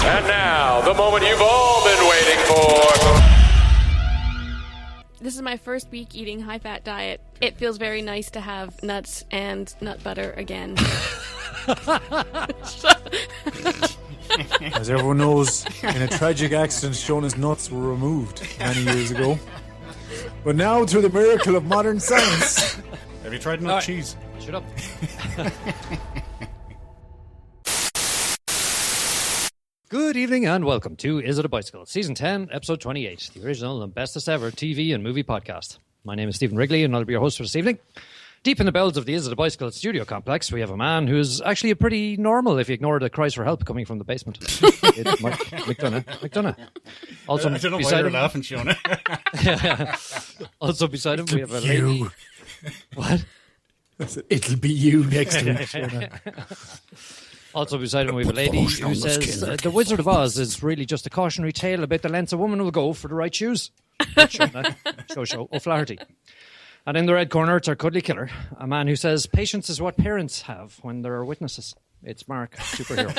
And now, the moment you've all been waiting for. This is my first week eating high-fat diet. It feels very nice to have nuts and nut butter again. As everyone knows, in a tragic accident, Shona's nuts were removed many years ago. But now, through the miracle of modern science... Have you tried nut cheese? Shut up. Good evening and welcome to Is It a Bicycle? Season 10, Episode 28, the original and bestest ever TV and movie podcast. My name is Stephen Wrigley and I'll be your host for this evening. Deep in the bells of the Is It a Bicycle studio complex, we have a man who's actually a pretty normal if you ignore the cries for help coming from the basement. It's McDonough. Also, I don't know why you're laughing, Shona. Also beside him, we have a lady. What? It'll be you next week, Shona. Also beside him, we have a lady who says The Wizard of Oz is really just a cautionary tale about the lengths a woman will go for the right shoes. Show O'Flaherty. And in the red corner, it's our cuddly killer, a man who says patience is what parents have when there are witnesses. It's Mark, superhero.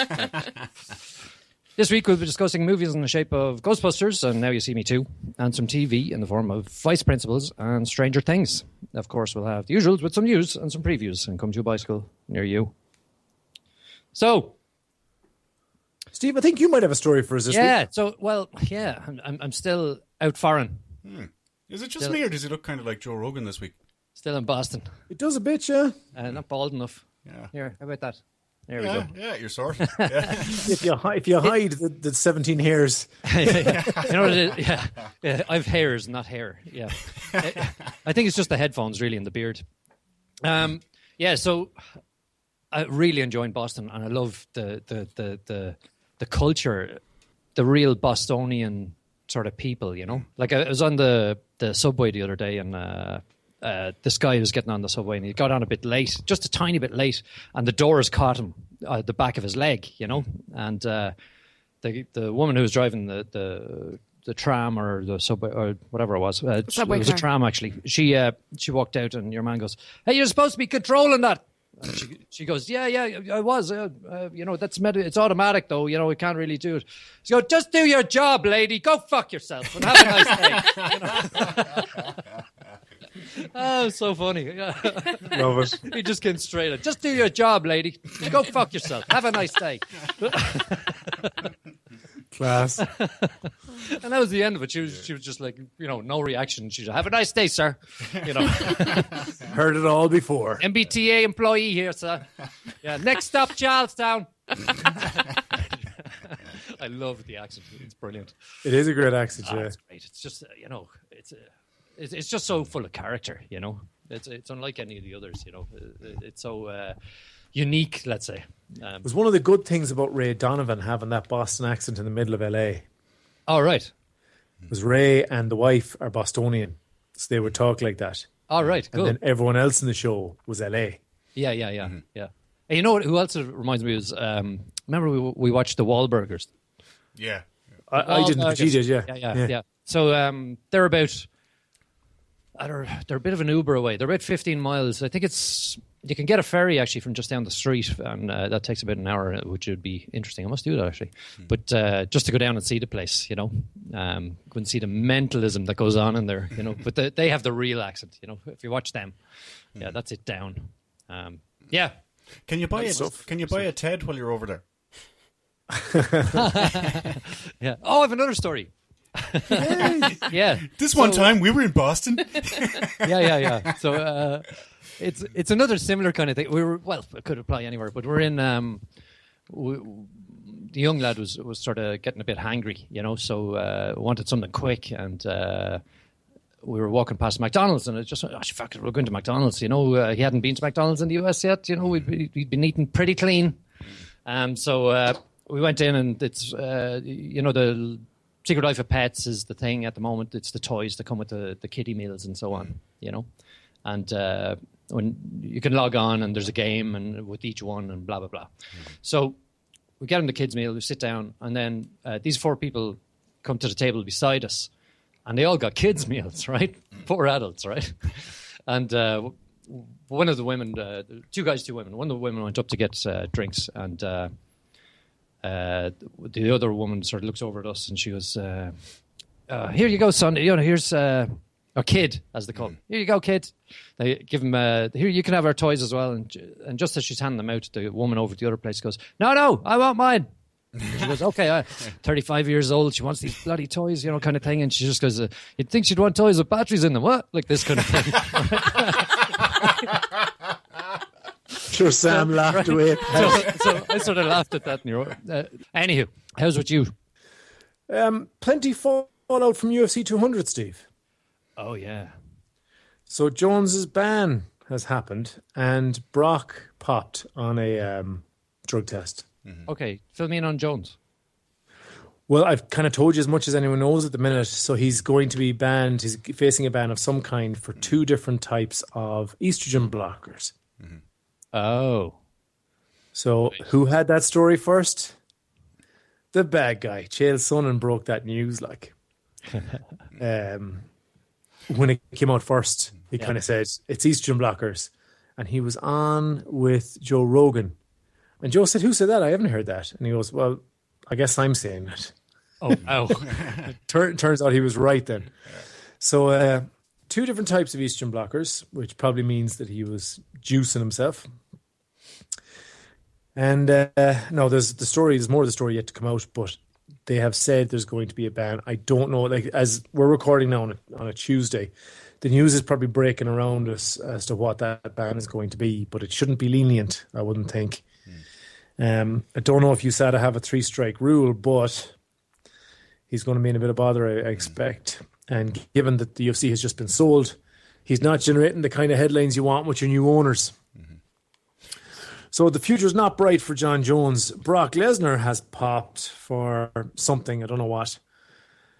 This week we'll be discussing movies in the shape of Ghostbusters, and Now You See Me Too, and some TV in the form of Vice Principals and Stranger Things. Of course, we'll have the usuals with some news and some previews, and come to a bicycle near you. So, Steve, I think you might have a story for us this week. I'm still out foreign. Is it just me, or does he look kind of like Joe Rogan this week? Still in Boston. It does a bit, yeah. Not bald enough. Yeah. Here, how about that? There we go. Yeah, you're sorted. Yeah. If you hide the 17 hairs. You know what it is? Yeah. I've hairs, not hair. Yeah. I think it's just the headphones, really, and the beard. So I really enjoyed Boston, and I love the culture, the real Bostonian sort of people, you know? Like, I was on the subway the other day, and this guy was getting on the subway, and he got on a bit late, just a tiny bit late, and the doors caught him at the back of his leg, you know? And the woman who was driving the tram or the subway or whatever it was, it was a tram actually. She walked out, and your man goes, "Hey, you're supposed to be controlling that." And she goes, yeah, I was. That's it's automatic though. You know, we can't really do it. She goes, "Just do your job, lady. Go fuck yourself and have a nice day." Oh, so funny. Love it. He just came straight at, "Just do your job, lady. Go fuck yourself. Have a nice day." Class. And that was the end of it. She was just like, no reaction. She said, "Have a nice day, sir." Heard it all before. MBTA employee here, sir. Yeah, next stop, Charlestown. I love the accent. It's brilliant. It is a great accent, yeah. It's great. It's just, it's just so full of character, you know. It's unlike any of the others, you know. It's so unique, let's say. It was one of the good things about Ray Donovan having that Boston accent in the middle of LA. Oh, right. It was Ray and the wife are Bostonian, so they would talk like that. All right, cool. And then everyone else in the show was LA. Yeah. Mm-hmm. Yeah. And you know what? Who else it reminds me is? Remember we watched the Wahlburgers. Yeah. I didn't, but you did, yeah. Yeah. So they're about. They're a bit of an Uber away. They're about 15 miles. I think you can get a ferry actually from just down the street, and that takes about an hour, which would be interesting. I must do that actually, but just to go down and see the place, you know, go and see the mentalism that goes on in there, you know. But they have the real accent, you know. If you watch them, that's it down. Yeah. Can you buy a TED while you're over there? Yeah. Oh, I have another story. Yeah. One time we were in Boston. Yeah. So it's another similar kind of thing. It could apply anywhere, but we're in. The young lad was sort of getting a bit hangry, you know, so wanted something quick, and we were walking past McDonald's, and it just fuck it, we're going to McDonald's, you know. He hadn't been to McDonald's in the US yet, you know. We'd been eating pretty clean, so we went in, and it's the Secret Life of Pets is the thing at the moment. It's the toys that come with the kiddie meals and so on, you know. And when you can log on, and there's a game and with each one and blah, blah, blah. So we get him the kids' meal, we sit down, and then these four people come to the table beside us, and they all got kids' meals, right? 4 adults, right? And one of the women, 2 guys, 2 women, one of the women went up to get drinks, and the other woman sort of looks over at us and she goes, "Here you go, son. Here's a kid, as they call him. Here you go, kid." They give him here. You can have our toys as well. And just as she's handing them out, the woman over at the other place goes, "No, I want mine." And she goes, "Okay, 35 years old. She wants these bloody toys, kind of thing." And she just goes, "You'd think she'd want toys with batteries in them, what?" Like this kind of thing. Sure, Sam laughed away. So I sort of laughed at that. Anywho, how's with you? Plenty fallout from UFC 200, Steve. Oh yeah. So Jones's ban has happened, and Brock popped on a drug test. Okay, fill me in on Jones. Well, I've kind of told you as much as anyone knows at the minute. So he's going to be banned. He's facing a ban of some kind for 2 different types of estrogen blockers. Oh. So who had that story first? The bad guy. Chael Sonnen broke that news like. When it came out first, he kind of said, it's estrogen blockers. And he was on with Joe Rogan. And Joe said, "Who said that? I haven't heard that." And he goes, "Well, I guess I'm saying that." Oh. Turns out he was right then. So 2 different types of estrogen blockers, which probably means that he was juicing himself. And no, there's more of the story yet to come out, but they have said there's going to be a ban. I don't know, like as we're recording now on a Tuesday, the news is probably breaking around us as to what that ban is going to be, but it shouldn't be lenient, I wouldn't think. I don't know if USADA have a 3-strike rule, but he's going to be in a bit of bother, I expect. And given that the UFC has just been sold, he's not generating the kind of headlines you want with your new owners. So the future's not bright for John Jones. Brock Lesnar has popped for something, I don't know what.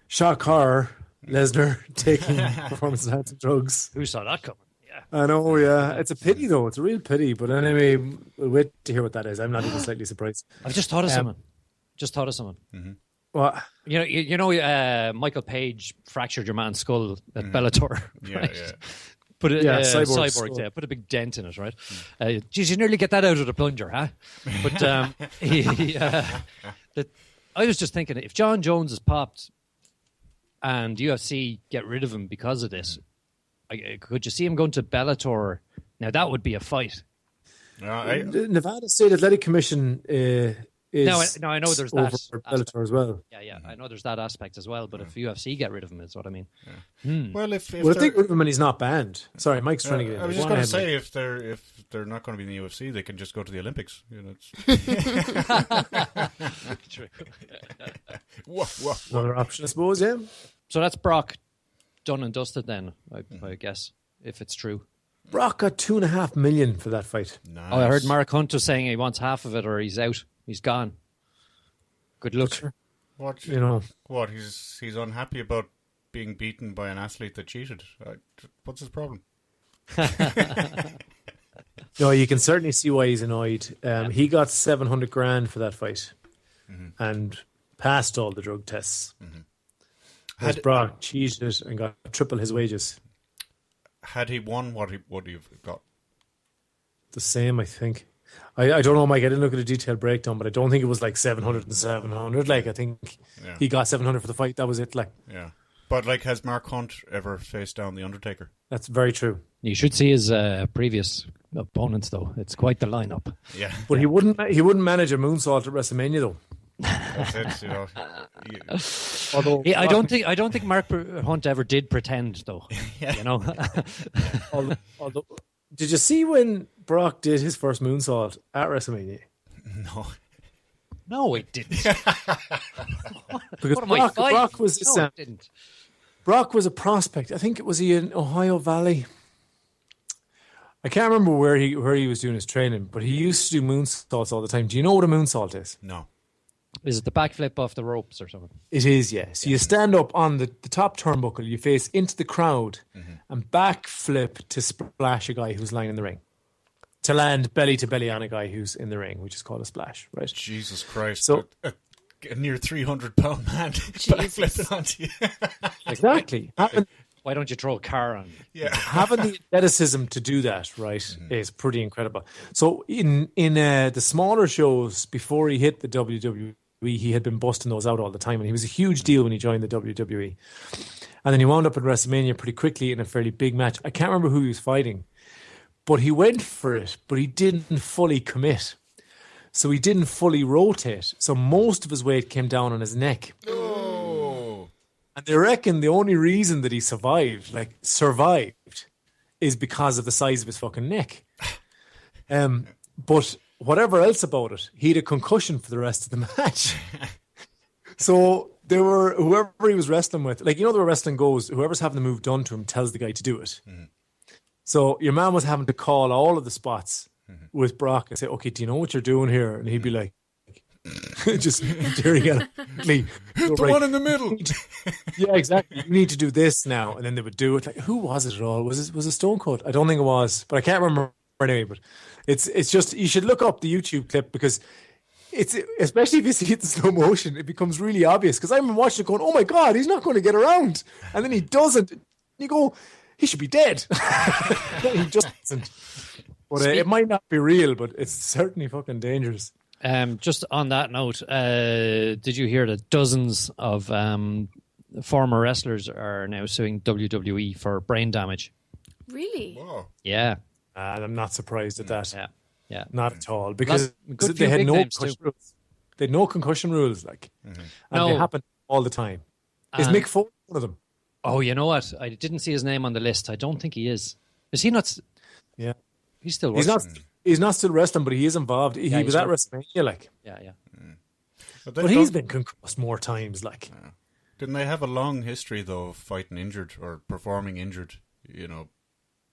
Shock horror, Lesnar taking performance-enhancing drugs. Who saw that coming? Yeah. I know, yeah. It's a pity, though. It's a real pity. But anyway, we'll wait to hear what that is. I'm not even slightly surprised. I've just thought of someone. Mm-hmm. What? Michael Page fractured your man's skull at Bellator. Right? Yeah. Put it, Cyborg, yeah. Put a big dent in it, right? Geez, you nearly get that out of the plunger, huh? But I was just thinking, if John Jones is popped and UFC get rid of him because of this, could you see him going to Bellator? Now that would be a fight. Nevada State Athletic Commission is no, I know there's over that Bellator as well. Yeah, I know there's that aspect as well. But if UFC get rid of him, is what I mean. Yeah. Well, if they get rid of him and he's not banned. Sorry, Mike's trying to get in. I was just going to say, if they're not going to be in the UFC, they can just go to the Olympics. True. Another option, I suppose. Yeah. So that's Brock done and dusted then, I guess, if it's true. Brock got $2.5 million for that fight. Nice. Oh, I heard Mark Hunt was saying he wants half of it or he's out. He's gone. Good luck. What? What? He's unhappy about being beaten by an athlete that cheated. What's his problem? No, you can certainly see why he's annoyed. He got $700,000 for that fight, and passed all the drug tests. As Brock cheated and got triple his wages. Had he won, what would he have got? The same, I think. I don't know, Mike. I didn't look at a detailed breakdown, but I don't think it was like 700 and 700. Like, I think he got 700 for the fight. That was it. Like, yeah. But like, has Mark Hunt ever faced down the Undertaker? That's very true. You should see his previous opponents, though. It's quite the lineup. Yeah. But he wouldn't manage a moonsault at WrestleMania, though. That's it. Although I don't think Mark Hunt ever did pretend, though. Although, did you see when Brock did his first moonsault at WrestleMania? No, it didn't. Because Brock was this, it didn't. Brock was a prospect. I think it was in Ohio Valley. I can't remember where he was doing his training, but he used to do moonsaults all the time. Do you know what a moonsault is? No. Is it the backflip off the ropes or something? It is, yeah. So you stand up on the top turnbuckle, you face into the crowd, and backflip to splash a guy who's lying in the ring. To land belly to belly on a guy who's in the ring, which is called a splash, right? Jesus Christ. So, a near 300-pound man backflipping onto you. Exactly. Why don't you throw a car on me? Yeah. Having the athleticism to do that, right, is pretty incredible. So in the smaller shows before he hit the WWE, he had been busting those out all the time, and he was a huge deal when he joined the WWE. And then he wound up at WrestleMania pretty quickly in a fairly big match. I can't remember who he was fighting, but he went for it, but he didn't fully commit. So he didn't fully rotate. So most of his weight came down on his neck. Oh. And they reckon the only reason that he survived, is because of the size of his fucking neck. But whatever else about it, he had a concussion for the rest of the match. So whoever he was wrestling with, like, you know, the way wrestling goes, whoever's having the move done to him tells the guy to do it. Mm-hmm. So your man was having to call all of the spots with Brock and say, okay, do you know what you're doing here? And he'd be like, just staring at him. Hit the one in the middle. Yeah, exactly. You need to do this now. And then they would do it. Like, who was it at all? Was it Stone Cold? I don't think it was, but I can't remember anyway. But it's just, you should look up the YouTube clip, because it's, especially if you see it in slow motion, it becomes really obvious. Because I've been watching it going, oh my God, he's not going to get around. And then he doesn't. You go, he should be dead. He just doesn't. But it might not be real, but it's certainly fucking dangerous. Just on that note, did you hear that dozens of former wrestlers are now suing WWE for brain damage? Really? Whoa. Yeah. I'm not surprised at that. Yeah. Not at all. Because good they few had big no names concussion too. rules. They had no concussion rules, like. Mm-hmm. And they happen all the time. Is Mick Foley one of them? Oh, you know what? I didn't see his name on the list. I don't think he is. Is he not? Yeah. He's still working. He's not still wrestling, but he is involved. He was at WrestleMania, like. Yeah. But he's been concussed more times, like. Yeah. Didn't they have a long history, though, of fighting injured or performing injured, you know,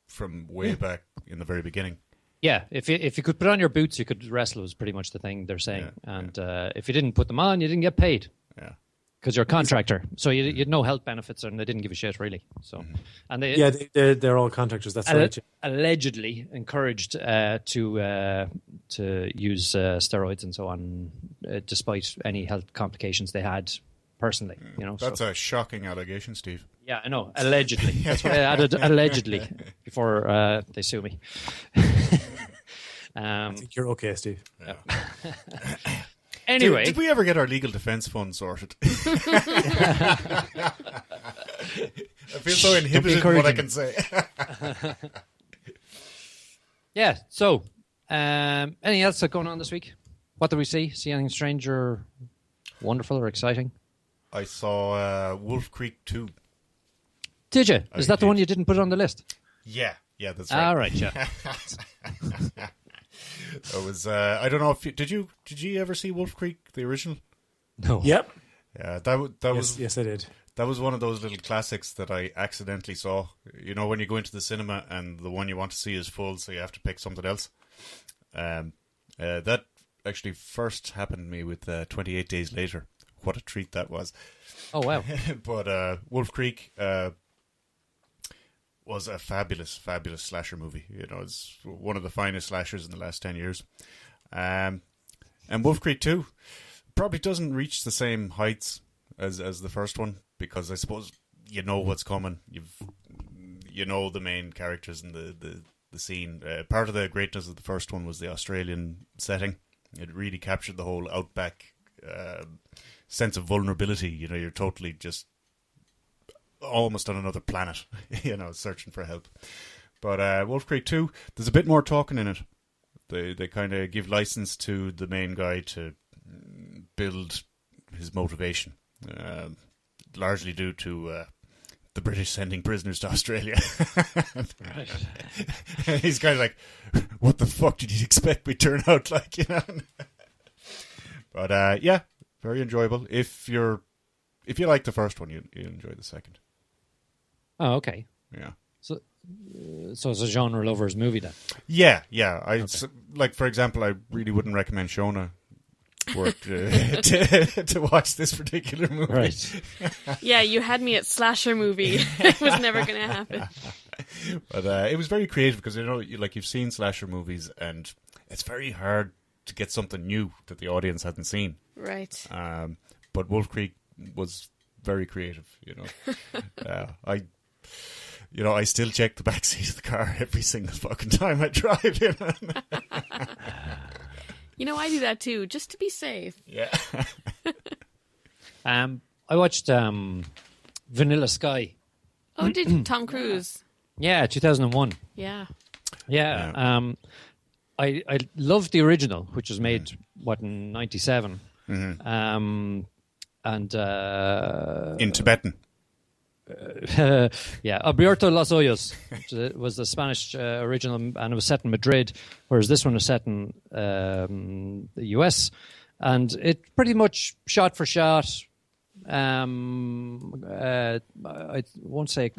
from way back in the very beginning? Yeah, if you could put on your boots, you could wrestle, was pretty much the thing they're saying. If you didn't put them on, you didn't get paid. Yeah. Because you're a contractor, so you had no health benefits, and they didn't give a shit, really. So, and they're all contractors. That's right. Allegedly encouraged to use steroids and so on, despite any health complications they had personally. You know, that's a shocking allegation, Steve. Yeah, I know. Allegedly, that's why I added allegedly before they sue me. I think you're okay, Steve. Yeah. Anyway, did we ever get our legal defense fund sorted? I feel so inhibited in what I can say. Yeah. So, anything else going on this week? What did we see? See anything strange or wonderful or exciting? I saw Wolf Creek 2. Did you? Is that the one you didn't put on the list? Yeah, that's right. All right, yeah. It was. I don't know if did you ever see Wolf Creek, the original? No. Yep. Yeah, that was. Yes, I did. That was one of those little classics that I accidentally saw. You know, when you go into the cinema and the one you want to see is full, so you have to pick something else. That actually first happened to me with 28 Days Later. What a treat that was. Oh, wow. But Wolf Creek was a fabulous, fabulous slasher movie. You know, it's one of the finest slashers in the last 10 years. And Wolf Creek 2 probably doesn't reach the same heights as the first one, because I suppose you know what's coming. You know the main characters in the scene. Part of the greatness of the first one was the Australian setting. It really captured the whole outback sense of vulnerability. You know, you're totally just almost on another planet, you know, searching for help. But Wolf Creek 2, there's a bit more talking in it. They kind of give license to the main guy to build his motivation, largely due to the British sending prisoners to Australia. Right. He's kind of like, what the fuck did you expect me to turn out like, you know? But yeah, very enjoyable. If you like the first one, you enjoy the second. Oh, okay. Yeah. So it's a genre lover's movie then. Yeah. Like, for example, I really wouldn't recommend Shona to watch this particular movie. Right. Yeah, you had me at slasher movie. It was never going to happen. But it was very creative, because, you know, you've seen slasher movies, and it's very hard to get something new that the audience hadn't seen. Right. But Wolf Creek was very creative, you know. I still check the back seat of the car every single fucking time I drive. I do that too, just to be safe. Yeah. I watched Vanilla Sky. Oh, did Tom Cruise? Yeah, 2001. Yeah. Yeah. I loved the original, which was made, in 97? Mm-hmm. And in Tibetan. Abierto los Hoyos which was the Spanish original, and it was set in Madrid, whereas this one was set in the US, and it pretty much shot for shot. I won't say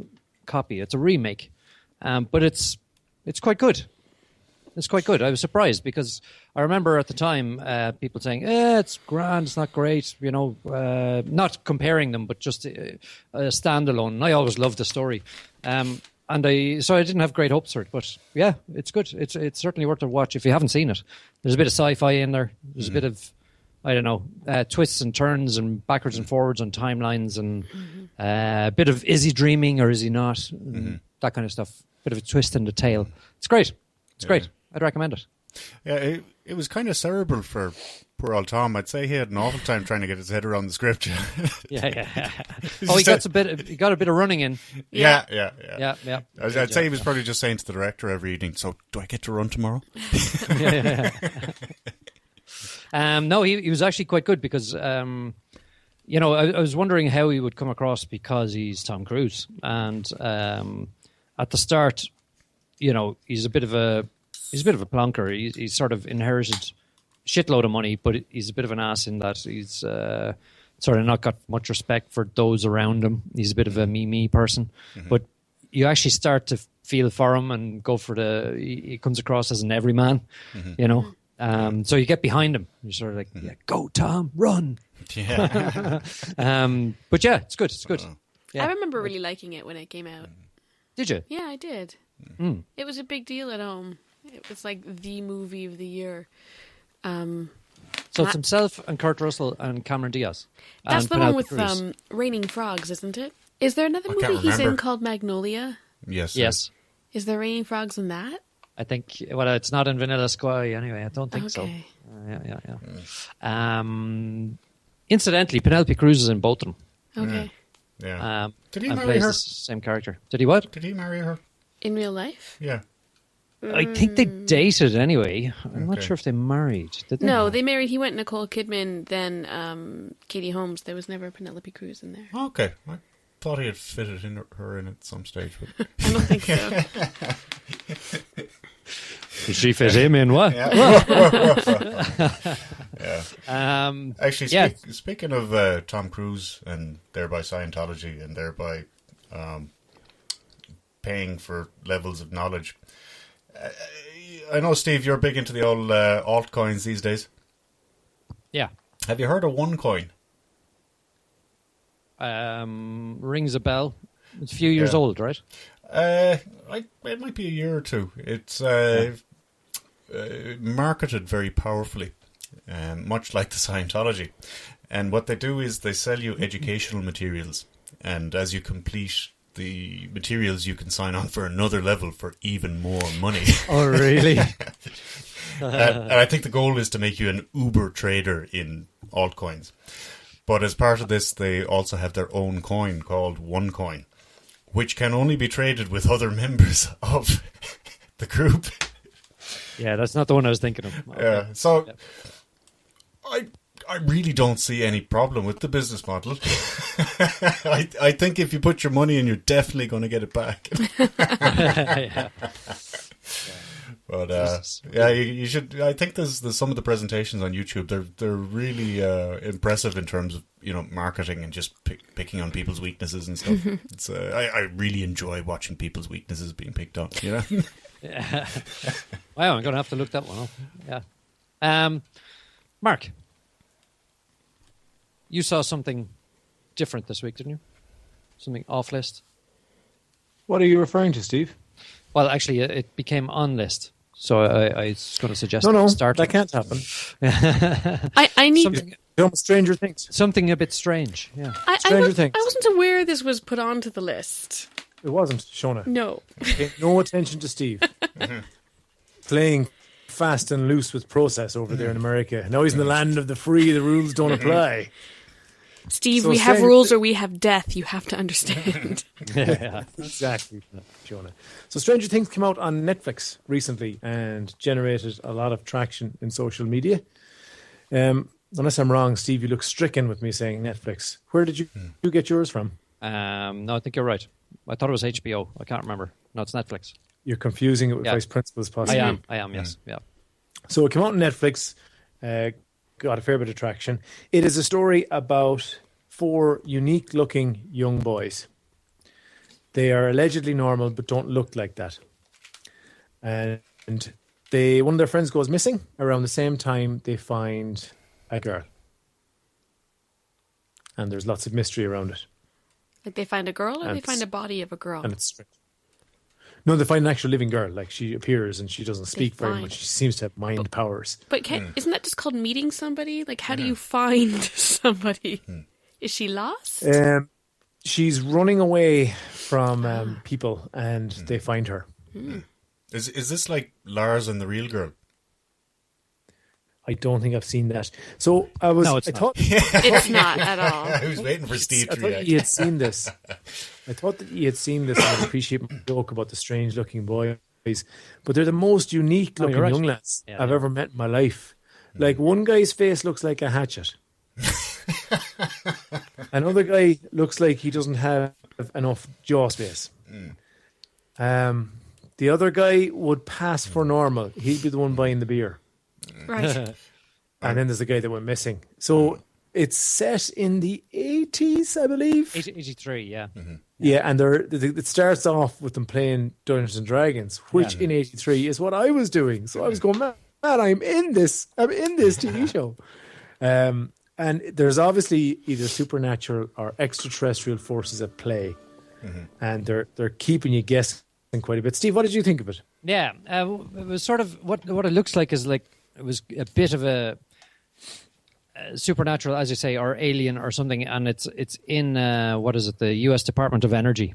copy; it's a remake, but it's quite good. It's quite good. I was surprised because I remember at the time people saying, it's grand, it's not great, not comparing them, but just a standalone. And I always loved the story. So I didn't have great hopes for it. But yeah, it's good. It's certainly worth a watch if you haven't seen it. There's a bit of sci-fi in there. There's a bit of, twists and turns and backwards and forwards on timelines, and a bit of is he dreaming or is he not? That kind of stuff. Bit of a twist in the tale. It's great. It's great. I'd recommend it. Yeah, it was kind of cerebral for poor old Tom. I'd say he had an awful time trying to get his head around the script. Yeah. He got a bit of running in. Yeah. I'd say he was probably just saying to the director every evening, so do I get to run tomorrow? No, he was actually quite good because, I was wondering how he would come across because he's Tom Cruise. And at the start, he's a bit of a plonker. He's sort of inherited a shitload of money, but he's a bit of an ass in that he's sort of not got much respect for those around him. He's a bit of a me person. But you actually start to feel for him and go for he comes across as an everyman, so you get behind him. You're sort of like, yeah, go Tom, run. Yeah. But yeah, it's good. It's good. Yeah. I remember really liking it when it came out. Did you? Yeah, I did. It was a big deal at home. It was like the movie of the year. So it's himself and Kurt Russell and Cameron Diaz. That's and the Penelope one with Cruz. Raining Frogs, isn't it? Is there another movie can't he's in remember. called Magnolia? Yes. Is there Raining Frogs in that? I think, it's not in Vanilla Sky anyway. I don't think so. Okay. Yeah. Incidentally, Penelope Cruz is in both of them. Okay. Yeah. Did he and marry plays her? the same character. Did he what? Did he marry her? In real life? Yeah. I think they dated anyway. I'm not Okay. sure if they married. Did they? No, they married. He went Nicole Kidman, then Katie Holmes. There was never Penelope Cruz in there. Okay. I thought he had fitted her in at some stage. But... I don't think so. Did she fit him in what? Yeah. Actually, speaking of Tom Cruise and thereby Scientology and thereby paying for levels of knowledge, I know, Steve, you're big into the old altcoins these days. Yeah. Have you heard of OneCoin? Rings a bell. It's a few years old, right? It might be a year or two. It's marketed very powerfully, much like the Scientology. And what they do is they sell you educational materials. And as you complete the materials, you can sign on for another level for even more money. Oh, really? And I think the goal is to make you an uber trader in altcoins. But as part of this, they also have their own coin called OneCoin, which can only be traded with other members of the group. Yeah, that's not the one I was thinking of. Okay. So I really don't see any problem with the business model. I think if you put your money in, you're definitely going to get it back. Yeah. But you should. I think there's some of the presentations on YouTube. They're really impressive in terms of marketing and just picking on people's weaknesses and stuff. It's I really enjoy watching people's weaknesses being picked on. Yeah. Wow, I'm going to have to look that one up. Yeah. Mark, you saw something different this week, didn't you? Something off list. What are you referring to, Steve? Well, actually, it became on list. So I was going to suggest No, start. that can't happen. I need something, Stranger Things. something a bit strange. Yeah. Stranger Things. I wasn't aware this was put onto the list. It wasn't, Shona. No. Pay no attention to Steve. Playing fast and loose with process over there in America. Now he's in the land of the free. The rules don't apply. Steve, So we have Stranger- rules or we have death. You have to understand. Yeah. Exactly, Shona. So Stranger Things came out on Netflix recently and generated a lot of traction in social media. Unless I'm wrong, Steve, you look stricken with me saying Netflix. Where did you get yours from? No, I think you're right. I thought it was HBO. I can't remember. No, it's Netflix. You're confusing it with Yeah. Vice Principals, possibly. I am. Yes. Yeah. So it came out on Netflix, got a fair bit of traction. It is a story about 4 unique-looking young boys. They are allegedly normal, but don't look like that. And one of their friends goes missing. Around the same time, they find a girl, and there's lots of mystery around it. Like they find a girl or And they find a body of a girl? And it's strange. No, they find an actual living girl. Like, she appears and she doesn't speak very find- much. She seems to have mind powers. But isn't that just called meeting somebody? Like, how do you find somebody? Is she lost? She's running away from people, and they find her. Is this like Lars and the Real Girl? I don't think I've seen that. So I was. No, it's I not. thought. It's not at all. I was waiting for Steve I to thought react. he had seen this. I thought that he had seen this. And I appreciate my joke about the strange-looking boys, but they're the most unique-looking you're right. young lads Yeah, I've yeah. ever met in my life. Like, one guy's face looks like a hatchet. Another guy looks like he doesn't have enough jaw space. The other guy would pass for normal. He'd be the one buying the beer. Right. And then there's the guy that went missing. So it's set in the 80s, I believe. 83, yeah. Yeah, and it starts off with them playing Dungeons and Dragons, which in 83 is what I was doing. So I was going, man, I'm in this TV show. And there's obviously either supernatural or extraterrestrial forces at play. And they're keeping you guessing quite a bit. Steve, what did you think of it? Yeah, it was sort of what it looks like is like it was a bit of a supernatural, as you say, or alien or something, and it's in what is it, the U.S. Department of Energy,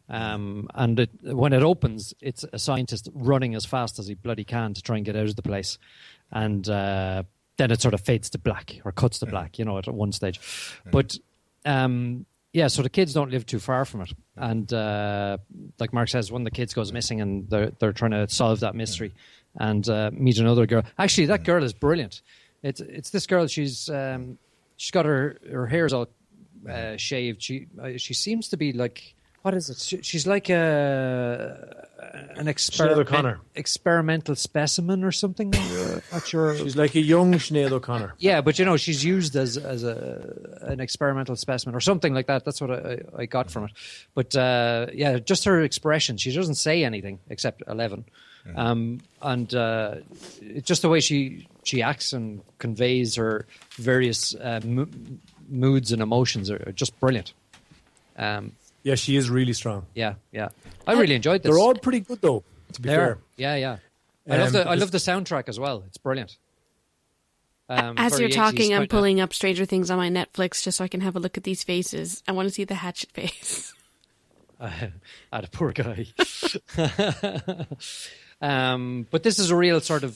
and when it opens, it's a scientist running as fast as he bloody can to try and get out of the place, and then it sort of fades to black or cuts to black, at one stage, but. Yeah, so the kids don't live too far from it, and like Mark says, one of the kids goes missing, and they're trying to solve that mystery, and meet another girl. Actually, that girl is brilliant. It's this girl. She's got her hair's all shaved. She seems to be like, what is it? She's like an experimental specimen or something. Not sure. She's like a young Sinead O'Connor. Yeah, but she's used as an experimental specimen or something like that. That's what I got from it. But yeah, just her expression. She doesn't say anything except 11, and just the way she acts and conveys her various moods and emotions are just brilliant. Yeah, she is really strong. Yeah. I really enjoyed this. They're all pretty good, though, to be fair. Yeah. I love the soundtrack as well. It's brilliant. As very you're 80s, talking, I'm quite pulling up Stranger Things on my Netflix just so I can have a look at these faces. I want to see the hatchet face. a poor guy. But this is a real sort of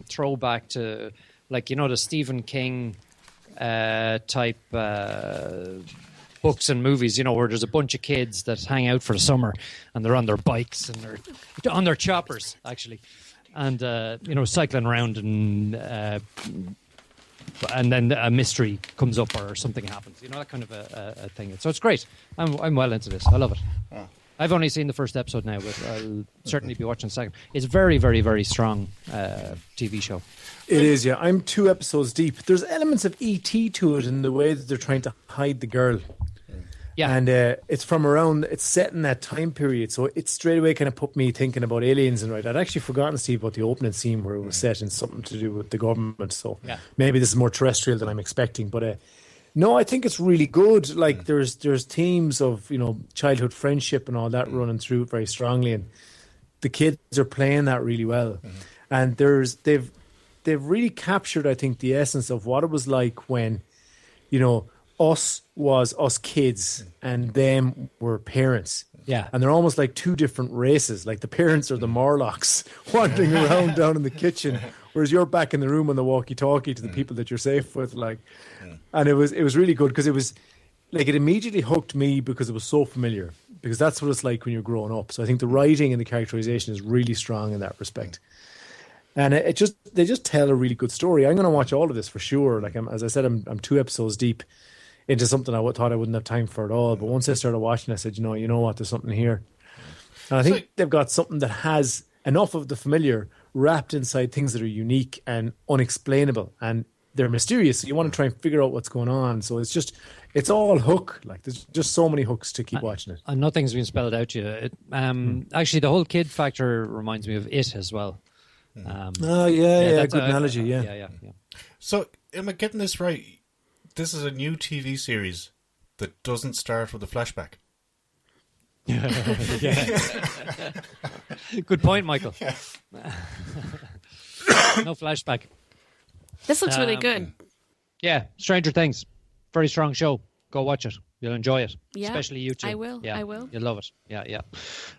throwback to, like, the Stephen King type books and movies, where there's a bunch of kids that hang out for the summer and they're on their bikes and they're on their choppers, actually, and cycling around, and then a mystery comes up or something happens, that kind of a thing. So it's great. I'm well into this. I love it. I've only seen the first episode now, but I'll certainly be watching the second. It's very, very, very strong TV show. It is, yeah. I'm 2 episodes deep. There's elements of E.T. to it in the way that they're trying to hide the girl. Yeah. And it's set in that time period. So it straight away kind of put me thinking about aliens. And right, I'd actually forgotten, Steve, about the opening scene where it was set in something to do with the government. So maybe this is more terrestrial than I'm expecting. But no, I think it's really good. Like there's themes of, childhood friendship and all that running through it very strongly. And the kids are playing that really well. And they've really captured, I think, the essence of what it was like when, us was us kids and them were parents. Yeah. And they're almost like two different races. Like the parents are the Morlocks wandering around down in the kitchen, whereas you're back in the room on the walkie-talkie to the people that you're safe with. Like, and it was really good because it was like it immediately hooked me because it was so familiar. Because that's what it's like when you're growing up. So I think the writing and the characterization is really strong in that respect. And they just tell a really good story. I'm going to watch all of this for sure. Like as I said, I'm 2 episodes deep into something I thought I wouldn't have time for at all. But once I started watching, I said, you know what, there's something here. And I think they've got something that has enough of the familiar wrapped inside things that are unique and unexplainable. And they're mysterious. So you want to try and figure out what's going on. So it's all hook. Like there's just so many hooks to keep watching it. And nothing's been spelled out to you. Actually, the whole kid factor reminds me of It as well. Good that's analogy. Yeah. So, am I getting this right? This is a new TV series that doesn't start with a flashback. Good point, Michael. No flashback. This looks really good. Yeah, Stranger Things. Very strong show. Go watch it. You'll enjoy it. Yeah, especially you two. I will. Yeah, I will. You'll love it. Yeah.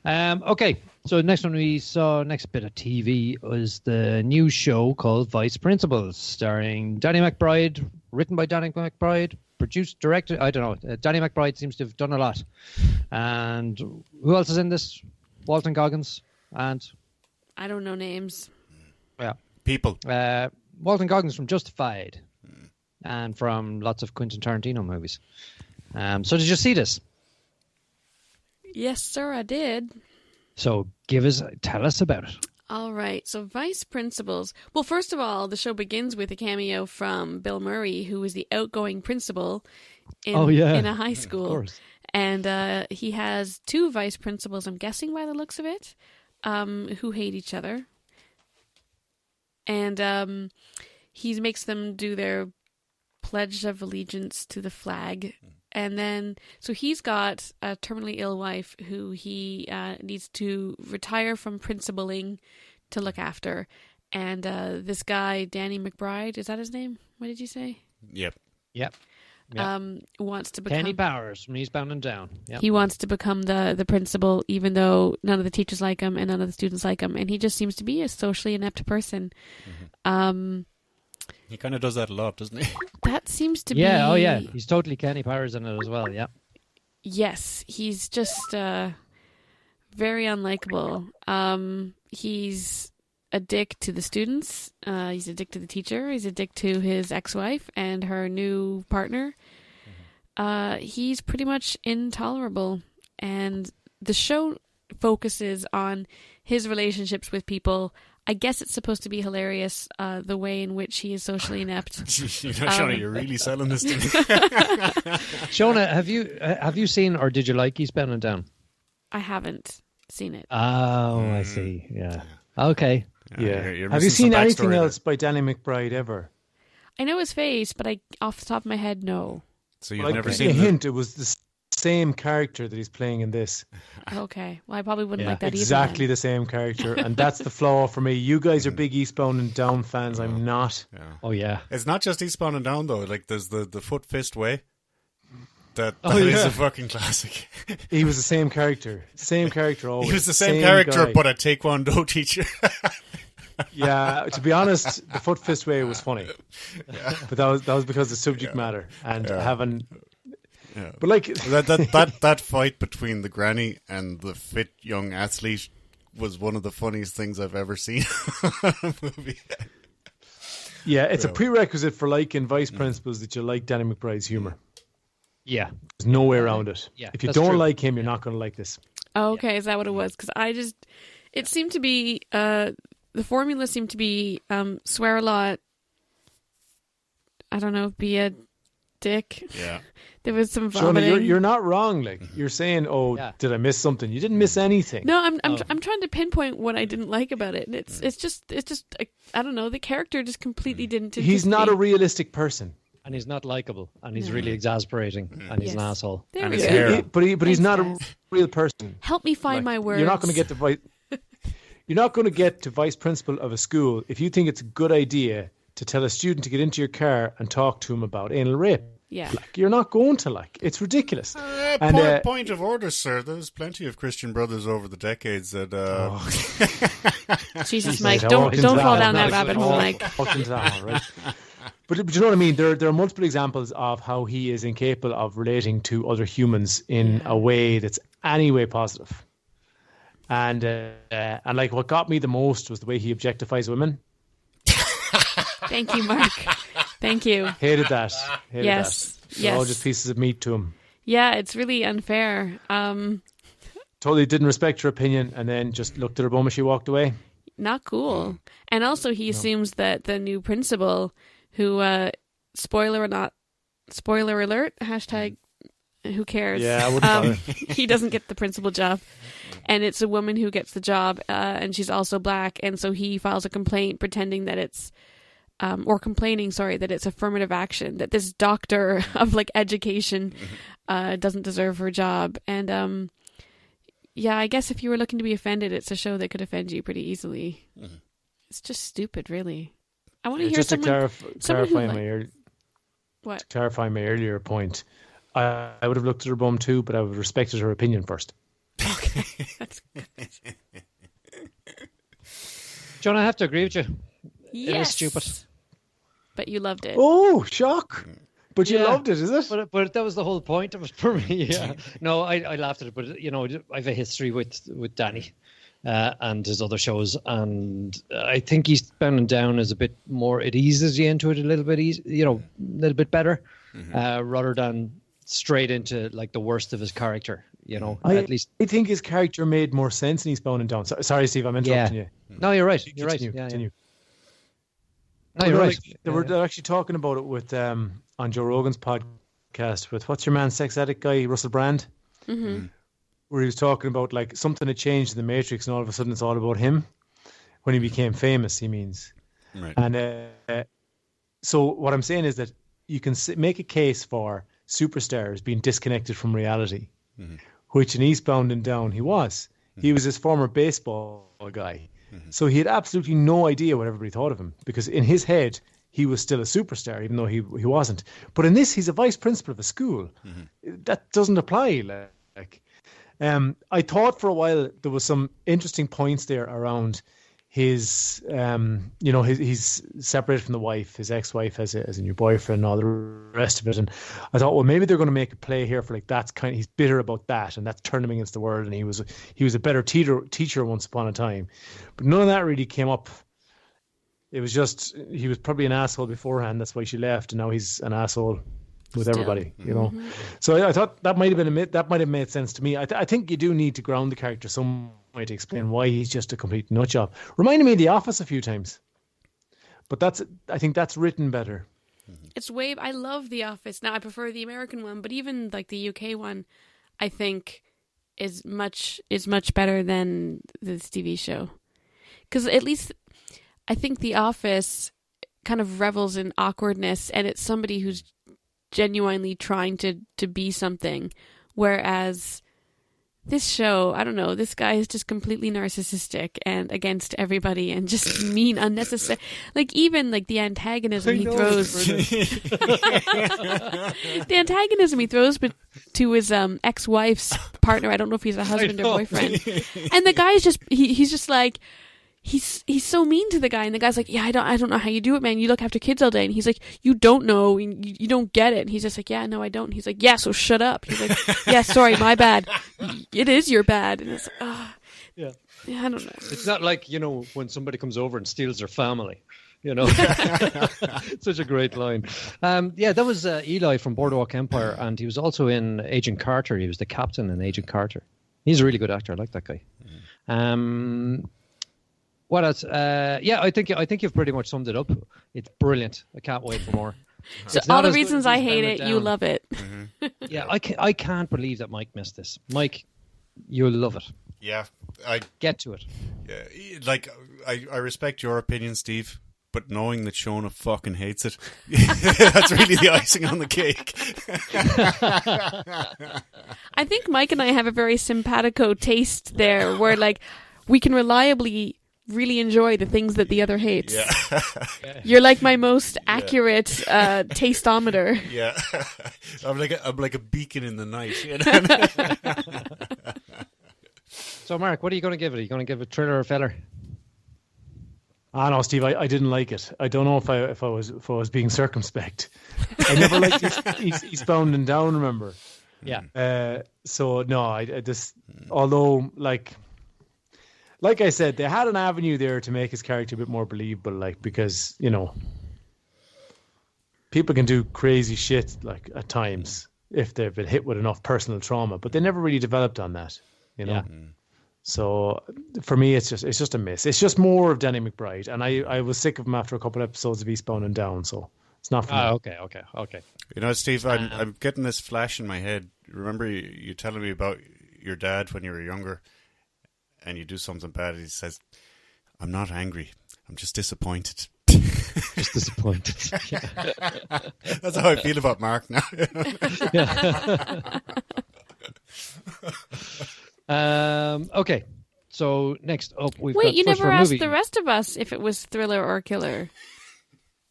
Okay, so next one we saw, next bit of TV was the new show called Vice Principals, starring Danny McBride, written by Danny McBride, produced, directed, I don't know. Danny McBride seems to have done a lot. And who else is in this? Walton Goggins and... I don't know names. Yeah. People. Walton Goggins from Justified and from lots of Quentin Tarantino movies. So did you see this? Yes, sir, I did. So tell us about it. All right. So Vice Principals. Well, first of all, the show begins with a cameo from Bill Murray, who was the outgoing principal in a high school. Of course. And he has 2 vice principals, I'm guessing by the looks of it, who hate each other. And he makes them do their pledge of allegiance to the flag. And then, so he's got a terminally ill wife who he needs to retire from principaling to look after. And this guy, Danny McBride, is that his name? What did you say? Yep. Wants to become... Kenny Powers from Eastbound and Down. Yep. He wants to become the principal, even though none of the teachers like him and none of the students like him. And he just seems to be a socially inept person. He kind of does that a lot, doesn't he? That seems to be... Yeah, he's totally Kenny Powers in it as well, yeah. Yes, he's just very unlikable. He's a dick to the students. He's a dick to the teacher. He's a dick to his ex-wife and her new partner. He's pretty much intolerable. And the show focuses on his relationships with people. I guess it's supposed to be hilarious, the way in which he is socially inept. Shona, you're really selling this to me. Shona, have you seen or did you like Eastbound and Down? I haven't seen it. Oh, I see. Yeah. Okay. Yeah. You're Have you missing seen some anything backstory else by Danny McBride ever? I know his face, but off the top of my head, no. So you've Like, never a seen hint. It was the same character that he's playing in this. Okay. Well, I probably wouldn't like that Exactly either. the same character, and that's the flaw for me. You guys are big Eastbound and Down fans. I'm not. Yeah. Oh, yeah. It's not just Eastbound and Down, though. Like, there's the foot fist way. That is a fucking classic. He was the same character. Ssame character always. He was the same character, guy. but a taekwondo teacher. Yeah, to be honest, the foot fist way was funny, but that was because of subject matter and having. Yeah. But like that fight between the granny and the fit young athlete was one of the funniest things I've ever seen in a movie. Yeah, it's a prerequisite for liking Vice Principals that you like Danny McBride's humor. Yeah. There's no way around it. Yeah, if you that's don't true. like him, you're not going to like this. Oh, okay. Is that what it was? Because it seemed to be, the formula seemed to be swear a lot, I don't know, be a dick. Yeah. There was some Shona, vomiting. you're not wrong. Like you're saying, did I miss something? You didn't miss anything. No, I'm trying to pinpoint what I didn't like about it, and it's just I don't know. The character just completely didn't. He's not a realistic person, And he's not likable, and he's really exasperating, and he's an asshole. There And we his go. hair. but he's not a guys. real person. Help me find my words. You're not going to get to You're not going to get to vice principal of a school if you think it's a good idea to tell a student to get into your car and talk to him about anal rape. Yeah. like. You're not going to like. It's ridiculous. And Point of order, sir. There's plenty of Christian brothers over the decades that. Jesus, Mike, don't fall down that rabbit hole, Mike. Right? But you know what I mean? There are multiple examples of how he is incapable of relating to other humans in a way that's any way positive. And like what got me the most was the way he objectifies women. Thank you, Mark. Thank you. Hated that. Yes. They're all just pieces of meat to him. Yeah, it's really unfair. Totally didn't respect her opinion and then just looked at her bum as she walked away. Not cool. And also he assumes that the new principal, who, spoiler alert, hashtag who cares? Yeah, I wouldn't bother. He doesn't get the principal job. And it's a woman who gets the job, and she's also black. And so he files a complaint pretending that it's, that it's affirmative action, that this doctor of like education doesn't deserve her job. And I guess if you were looking to be offended, it's a show that could offend you pretty easily. Mm-hmm. It's just stupid, really. I want to hear just someone... To clarify my earlier point, I would have looked at her bum too, but I would have respected her opinion first. Okay, that's good. John, I have to agree with you. Yes. It is stupid. But you loved it. Oh, shock. But you loved it, is it? But that was the whole point of it for me. Yeah. No, I laughed at it, but I have a history with Danny and his other shows, and I think he's bound down as a bit more. It eases you into it a little bit, a little bit better, rather than straight into like the worst of his character. At least I think his character made more sense in Eastbound and Down. Sorry, Steve, I'm interrupting you. No, you're right. You're Continue. right. Continue. No, you're right. They're actually talking about it with on Joe Rogan's podcast with what's your man, sex addict guy, Russell Brand, where he was talking about like something had changed in the Matrix, and all of a sudden it's all about him when he became famous. He means, right. And so what I'm saying is that you can make a case for superstars being disconnected from reality, which in Eastbound and Down he was. He was his former baseball guy. So he had absolutely no idea what everybody thought of him, because in his head he was still a superstar, even though he wasn't. But in this, he's a vice principal of a school. That doesn't apply. I thought for a while there was some interesting points there around his, he's separated from the wife. His ex-wife has a new boyfriend and all the rest of it. And I thought, well, maybe they're going to make a play here for like he's bitter about that, and that's turned him against the world. And he was a better teacher once upon a time, but none of that really came up. It was just he was probably an asshole beforehand. That's why she left, and now he's an asshole with everybody. So I thought that might have made sense to me. I think you do need to ground the character some way to explain why he's just a complete nutjob. Reminded me of The Office a few times, but I think that's written better. It's I love The Office. Now I prefer the American one, but even like the UK one, I think is much better than this TV show, because at least I think The Office kind of revels in awkwardness, and it's somebody who's genuinely trying to be something, whereas this show, I don't know, this guy is just completely narcissistic and against everybody and just mean, unnecessary. Like even like the antagonism he throws to his ex-wife's partner. I don't know if he's a husband or boyfriend. And the guy's just he's just like he's so mean to the guy, and the guy's like, yeah, I don't know how you do it, man. You look after kids all day. And he's like, you don't know, you don't get it. And he's just like, yeah, no, I don't. And he's like, yeah, so shut up. He's like, yeah, sorry, my bad. It is your bad. And it's yeah, I don't know. It's not like when somebody comes over and steals their family. Such a great line. That was Eli from Boardwalk Empire, and he was also in Agent Carter. He was the captain in Agent Carter. He's a really good actor. I like that guy. What else? I think you've pretty much summed it up. It's brilliant. I can't wait for more. So all the reasons I hate it, you love it. Yeah, I can't believe that Mike missed this. Mike, you'll love it. Yeah, get to it. Yeah, like I respect your opinion, Steve, but knowing that Shona fucking hates it, that's really the icing on the cake. I think Mike and I have a very simpatico taste there, where like we can reliably really enjoy the things that the other hates. Yeah. You're like my most accurate tasteometer. Yeah. I'm like a beacon in the night. You know? So, Mark, what are you going to give it? Are you going to give it thriller or feller? Ah, no, Steve, I didn't like it. I don't know if I was being circumspect. I never liked Eastbound and Down, remember? Yeah. So no, I just, although like I said, they had an avenue there to make his character a bit more believable, like, because, you know, people can do crazy shit like at times if they've been hit with enough personal trauma, but they never really developed on that, you know. Yeah. So for me, it's just a miss. It's just more of Danny McBride, and I was sick of him after a couple of episodes of Eastbound and Down, so it's not for me. Okay. You know, Steve, I'm getting this flash in my head. Remember you telling me about your dad when you were younger, and you do something bad, and he says, "I'm not angry. I'm just disappointed." Just disappointed. That's how I feel about Mark now. Okay. So next up, we've got Wait, you first never for a asked movie. the rest of us if it was thriller or killer.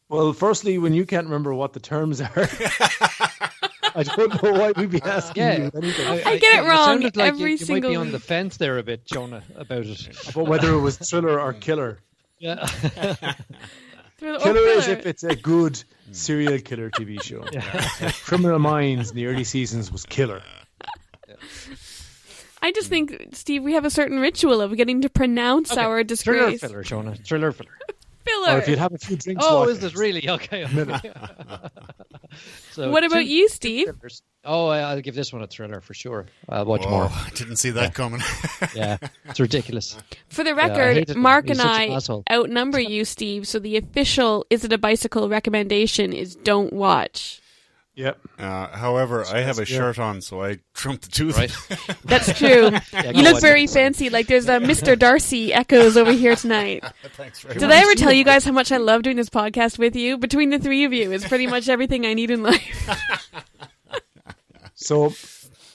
Well, firstly, when you can't remember what the terms are, I don't know why we'd be asking Yeah, you anything. I get it wrong sounded like every you single might be on week. the fence there a bit, Shona, about it. But whether it was thriller or killer. Yeah. Thriller or Killer is killer. if it's a good serial killer TV show. Like Criminal Minds in the early seasons was killer. I just think, Steve, we have a certain ritual of getting to pronounce our Thriller disgrace. filler, Shona. Thriller filler. Filler. Or if you'd have a few drinks. Oh, watch is this really? Okay. So What about you, Steve? thrillers. Oh, I'll give this one a thriller for sure. I'll watch Oh, more. I didn't see that coming. Yeah, it's ridiculous. For the I record, hate it. Mark He's and such an I asshole. outnumber you, Steve, so the official Is It a Bicycle recommendation is don't watch. Yep. However, I have a shirt on, so I trumped the two of them. Right? That's true. Yeah, You go look watch very it. fancy, like there's a Mr. Darcy echoes over here tonight. Thanks very Did much. I ever tell you guys how much I love doing this podcast with you? Between the three of you, it's pretty much everything I need in life. So,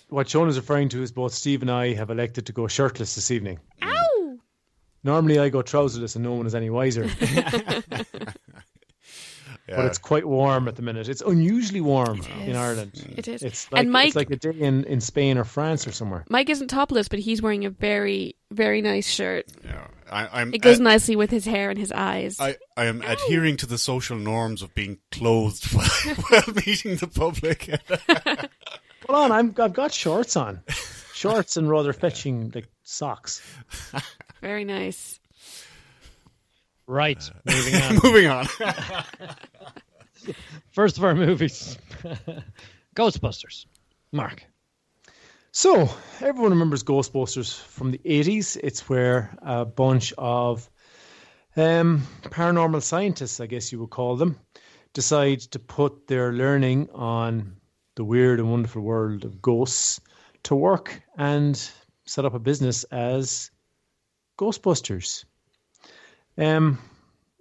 what Shona is referring to is both Steve and I have elected to go shirtless this evening. Ow! Normally, I go trouserless and no one is any wiser. But it's quite warm at the minute. It's unusually warm in Ireland. It is. It's like, And Mike- it's like a day in Spain or France or somewhere. Mike isn't topless, but he's wearing a very, very nice shirt. Yeah, I'm. It goes nicely with his hair and his eyes. I am adhering to the social norms of being clothed while meeting the public. Hold on, I've got shorts on. Shorts and rather fetching like socks. Very nice. Right. Moving on. Moving on. First of our movies, Ghostbusters. Mark. So, everyone remembers Ghostbusters from the 80s. It's where a bunch of paranormal scientists, I guess you would call them, decide to put their learning on the weird and wonderful world of ghosts to work and set up a business as Ghostbusters.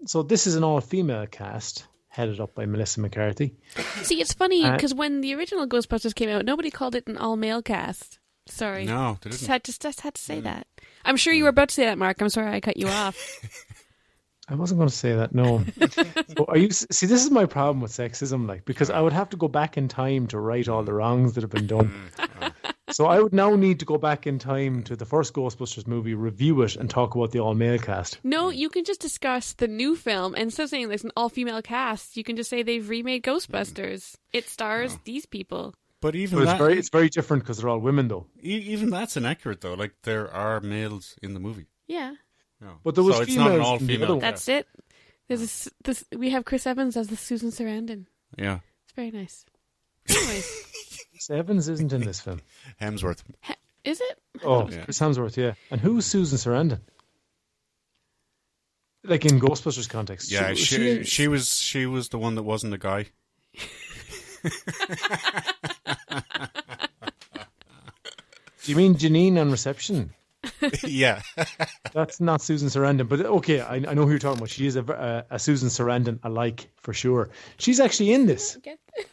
So this is an all-female cast headed up by Melissa McCarthy. See, it's funny because when the original Ghostbusters came out, nobody called it an all-male cast. Sorry. No, they didn't. Just had to say that. I'm sure you were about to say that, Mark. I'm sorry I cut you off. I wasn't going to say that, no. So see, this is my problem with sexism, like, because I would have to go back in time to right all the wrongs that have been done. So I would now need to go back in time to the first Ghostbusters movie, review it, and talk about the all-male cast. No, you can just discuss the new film, and instead of saying there's an all-female cast, you can just say they've remade Ghostbusters. It stars these people. But even But that, it's very different because they're all women, though. even that's inaccurate, though. Like, there are males in the movie. Yeah, No. But there was so it's not an females in the all-female. other one. that's it. There's we have Chris Evans as the Susan Sarandon. Yeah. It's very nice. Anyways, Chris Evans isn't in this film. Hemsworth. is it? Oh, Yeah. Chris Hemsworth, yeah. And who's Susan Sarandon? Like in Ghostbusters context. Yeah, she was the one that wasn't a guy. Do you mean Janine on reception? Yeah. That's not Susan Sarandon, but okay, I know who you're talking about. She is a Susan Sarandon alike for sure. She's actually in this. Get this.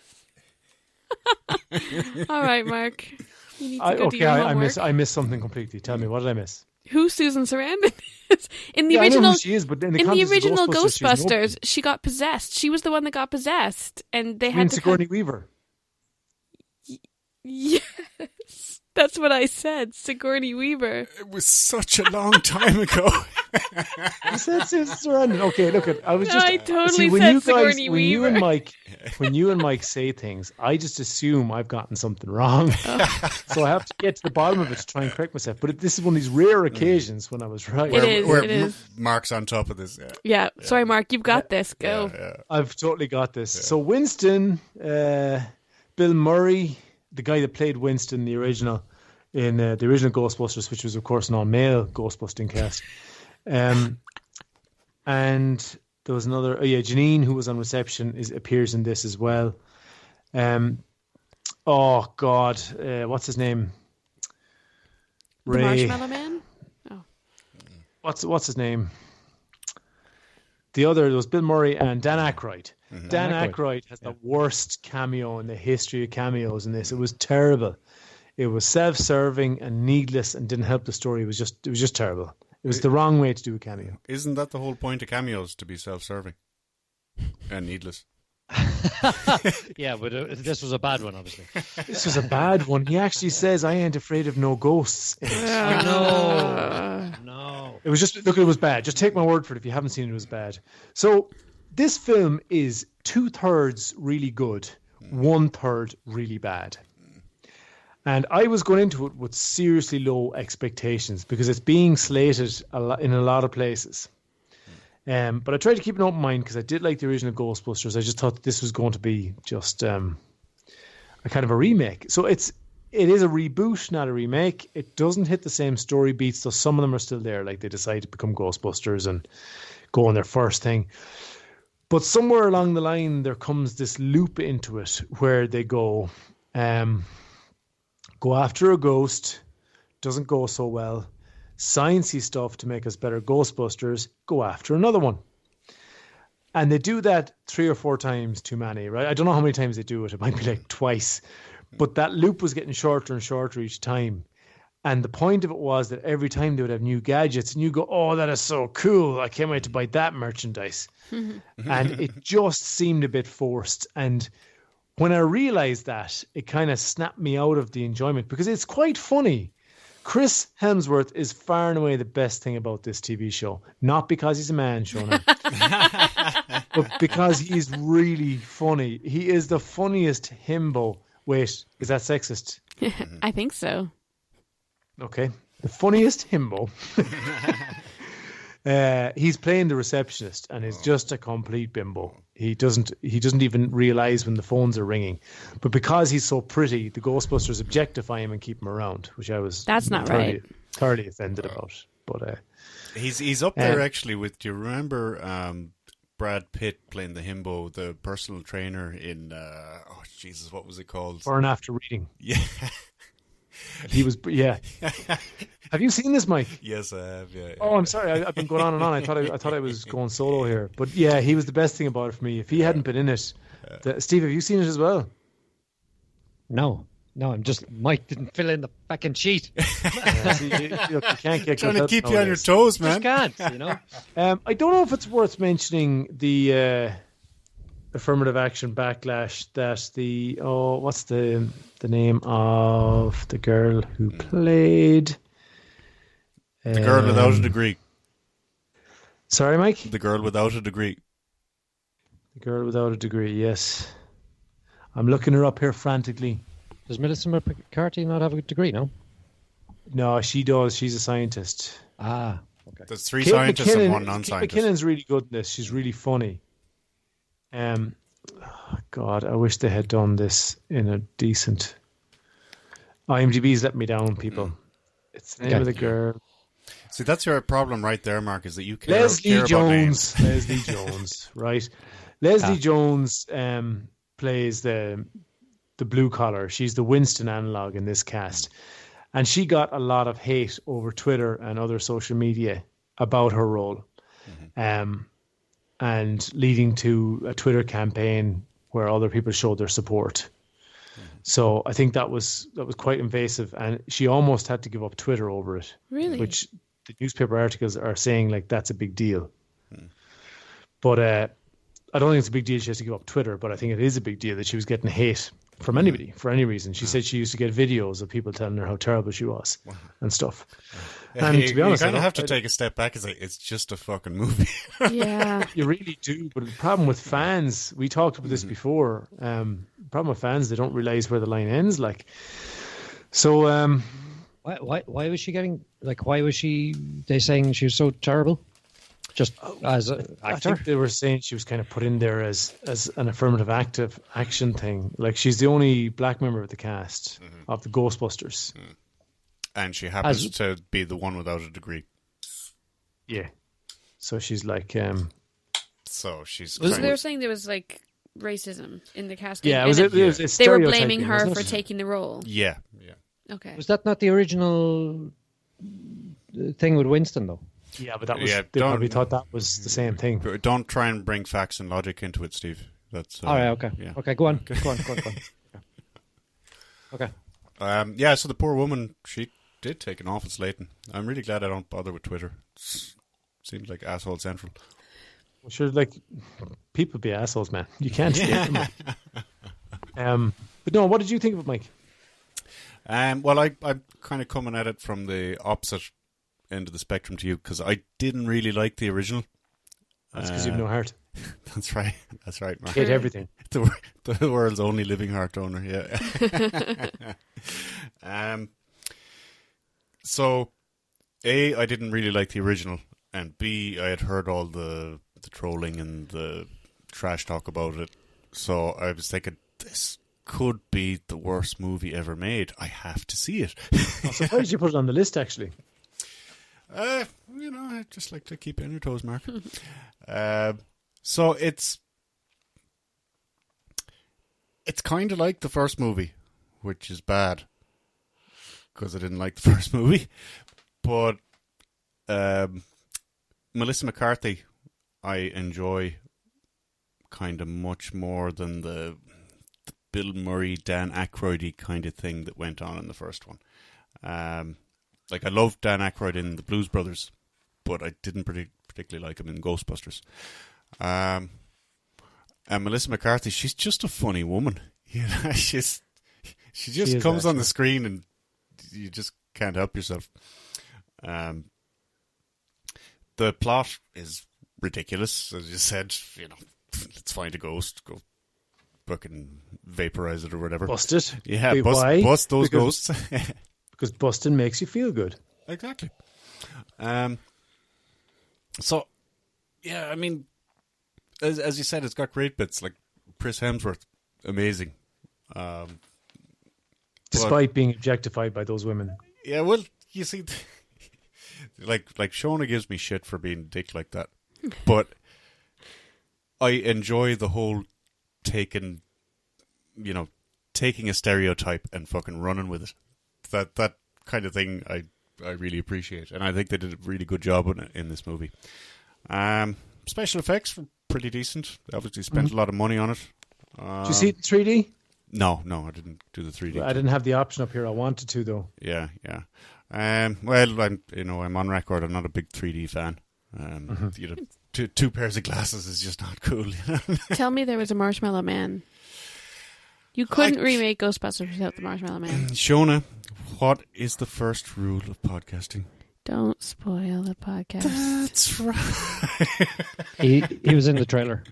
All right, Mark. You need to go do Okay, your I homework. missed something completely. Tell me, what did I miss? who Susan Sarandon is. In the I know original, who she is, but in the, in the context of original Ghostbusters, Ghostbusters, she got possessed. She was the one that got possessed, and they you had mean to. Sigourney Weaver. Yes, that's what I said. Sigourney Weaver. It was such a long time ago. You said Susan Sarandon. Okay, look, I was No, just. I totally see, when said you guys, Sigourney when you and Weaver. Mike, when you and Mike say things, I just assume I've gotten something wrong, so I have to get to the bottom of it to try and correct myself. But this is one of these rare occasions when I was right. It is. Where It is. Mark's on top of this. Yeah. Sorry, Mark. You've got this. Go. Yeah. I've totally got this. So Winston, Bill Murray, the guy that played Winston in the original Ghostbusters, which was of course an all-male Ghostbusting cast, and there was another. Janine, who was on reception, appears in this as well. Oh God, what's his name? The Ray. Marshmallow Man. Oh. What's his name? The other, there was Bill Murray and Dan Aykroyd. Dan Aykroyd has the worst cameo in the history of cameos in this. It was terrible. It was self-serving and needless and didn't help the story. It was just terrible. It was the wrong way to do a cameo. Isn't that the whole point of cameos, to be self-serving and needless? Yeah, but this was a bad one, obviously. This was a bad one. He actually says, "I ain't afraid of no ghosts." No. It was just, look, it was bad. Just take my word for it. If you haven't seen it, it was bad. So this film is 2/3 really good, 1/3 really bad. And I was going into it with seriously low expectations because it's being slated in a lot of places. But I tried to keep an open mind because I did like the original Ghostbusters. I just thought that this was going to be just a kind of a remake. So it is a reboot, not a remake. It doesn't hit the same story beats, so some of them are still there. Like they decide to become Ghostbusters and go on their first thing. But somewhere along the line, there comes this loop into it where they go after a ghost, doesn't go so well. Sciencey stuff to make us better Ghostbusters, go after another one. And they do that 3 or 4 times too many, right? I don't know how many times they do it. It might be like twice. But that loop was getting shorter and shorter each time. And the point of it was that every time they would have new gadgets and you go, oh, that is so cool. I can't wait to buy that merchandise. And it just seemed a bit forced. And when I realized that, it kind of snapped me out of the enjoyment because it's quite funny. Chris Hemsworth is far and away the best thing about this TV show. Not because he's a man, Shona, but because he's really funny. He is the funniest himbo. Wait, is that sexist? I think so. Okay. The funniest himbo. He's playing the receptionist and is just a complete bimbo. He doesn't even realize when the phones are ringing. But because he's so pretty, the Ghostbusters objectify him and keep him around, which I was That's not right. thoroughly offended about. But he's up there actually with. Do you remember Brad Pitt playing the himbo, the personal trainer in? Jesus, what was it called? Burn After Reading. Yeah. He was, yeah. Have you seen this, Mike? Yes, I have. Yeah. Oh, I'm sorry. I've been going on and on. I thought I was going solo here, but yeah, he was the best thing about it for me. If he hadn't been in it, Steve, have you seen it as well? No, I'm just Mike didn't fill in the fucking sheet. So you can't get Trying to keep you on your toes, man. Just can't, you know. I don't know if it's worth mentioning the affirmative action backlash that what's the name of the girl who played the girl without a degree. Sorry, Mike? The girl without a degree. The girl without a degree, yes. I'm looking her up here frantically. Does Melissa McCarthy not have a degree, no? No, she does. She's a scientist. Ah, okay. There's 3 scientists and 1 non-scientist. Kate McKinnon's really good in this. She's really funny. God, I wish they had done this in a decent... IMDb's let me down, people. It's the name of the girl. See, that's your problem right there, Mark, is that you care, Leslie about names. Leslie Jones, right? Leslie Jones plays the blue collar. She's the Winston analog in this cast. And she got a lot of hate over Twitter and other social media about her role. And leading to a Twitter campaign where other people showed their support. So I think that was quite invasive, and she almost had to give up Twitter over it. Really? Which the newspaper articles are saying like that's a big deal. But I don't think it's a big deal she has to give up Twitter, but I think it is a big deal that she was getting hate from anybody for any reason. She said she used to get videos of people telling her how terrible she was and stuff. And to be honest, you kind of have to take a step back and say it's just a fucking movie. Yeah. You really do. But the problem with fans, we talked about this before. The problem with fans, they don't realize where the line ends. Like, so. Why was she getting like? Why was they saying she was so terrible? Just as an actor? I think they were saying she was kind of put in there as an affirmative action thing. Like she's the only black member of the cast of the Ghostbusters. And she happens to be the one without a degree. Yeah. So she's like... so she's... So they were saying there was like racism in the casting. Yeah, they were blaming her for taking the role. Yeah. Okay. Was that not the original thing with Winston, though? Yeah, but that was they probably thought that was the same thing. Don't try and bring facts and logic into it, Steve. That's all right. Okay. Yeah. Okay. Go on. Okay. Yeah. So the poor woman, she did take an awful slating. I'm really glad I don't bother with Twitter. Seems like asshole central. Well, sure, like people be assholes, man. You can't escape them. But no, what did you think of it, Mike? Well, I'm kind of coming at it from the opposite end of the spectrum to you because I didn't really like the original. That's because you have no heart. That's right. That's right, Mark. Hate everything. The world's only living heart donor. Yeah. So, A, I didn't really like the original, and B, I had heard all the trolling and the trash talk about it. So I was thinking, this could be the worst movie ever made. I have to see it. I'm surprised you put it on the list, actually. I just like to keep you on your toes, Mark. So it's kind of like the first movie, which is bad because I didn't like the first movie. But Melissa McCarthy, I enjoy kind of much more than the Bill Murray, Dan Aykroyd kind of thing that went on in the first one. Like I loved Dan Aykroyd in the Blues Brothers, but I didn't particularly like him in Ghostbusters. And Melissa McCarthy, she's just a funny woman. You know, she just comes on the screen and you just can't help yourself. The plot is ridiculous, as you said. You know, let's find a ghost, go fucking vaporize it or whatever. Bust it. Yeah, bust those ghosts. Because busting makes you feel good. Exactly. So, yeah, I mean, as you said, it's got great bits like Chris Hemsworth, amazing. Despite being objectified by those women. Yeah, well, you see, like Shona gives me shit for being a dick like that, but I enjoy the whole taking a stereotype and fucking running with it. That kind of thing I really appreciate, and I think they did a really good job in this movie. Special effects were pretty decent. They obviously spent a lot of money on it. Did you see it in 3D? No, I didn't do the 3D. I didn't have the option up here. I wanted to though. Yeah. Well, I'm on record. I'm not a big 3D fan. Two pairs of glasses is just not cool. Tell me there was a Marshmallow Man. You couldn't remake Ghostbusters without the Marshmallow Man. Shona, what is the first rule of podcasting? Don't spoil the podcast. That's right. He was in the trailer.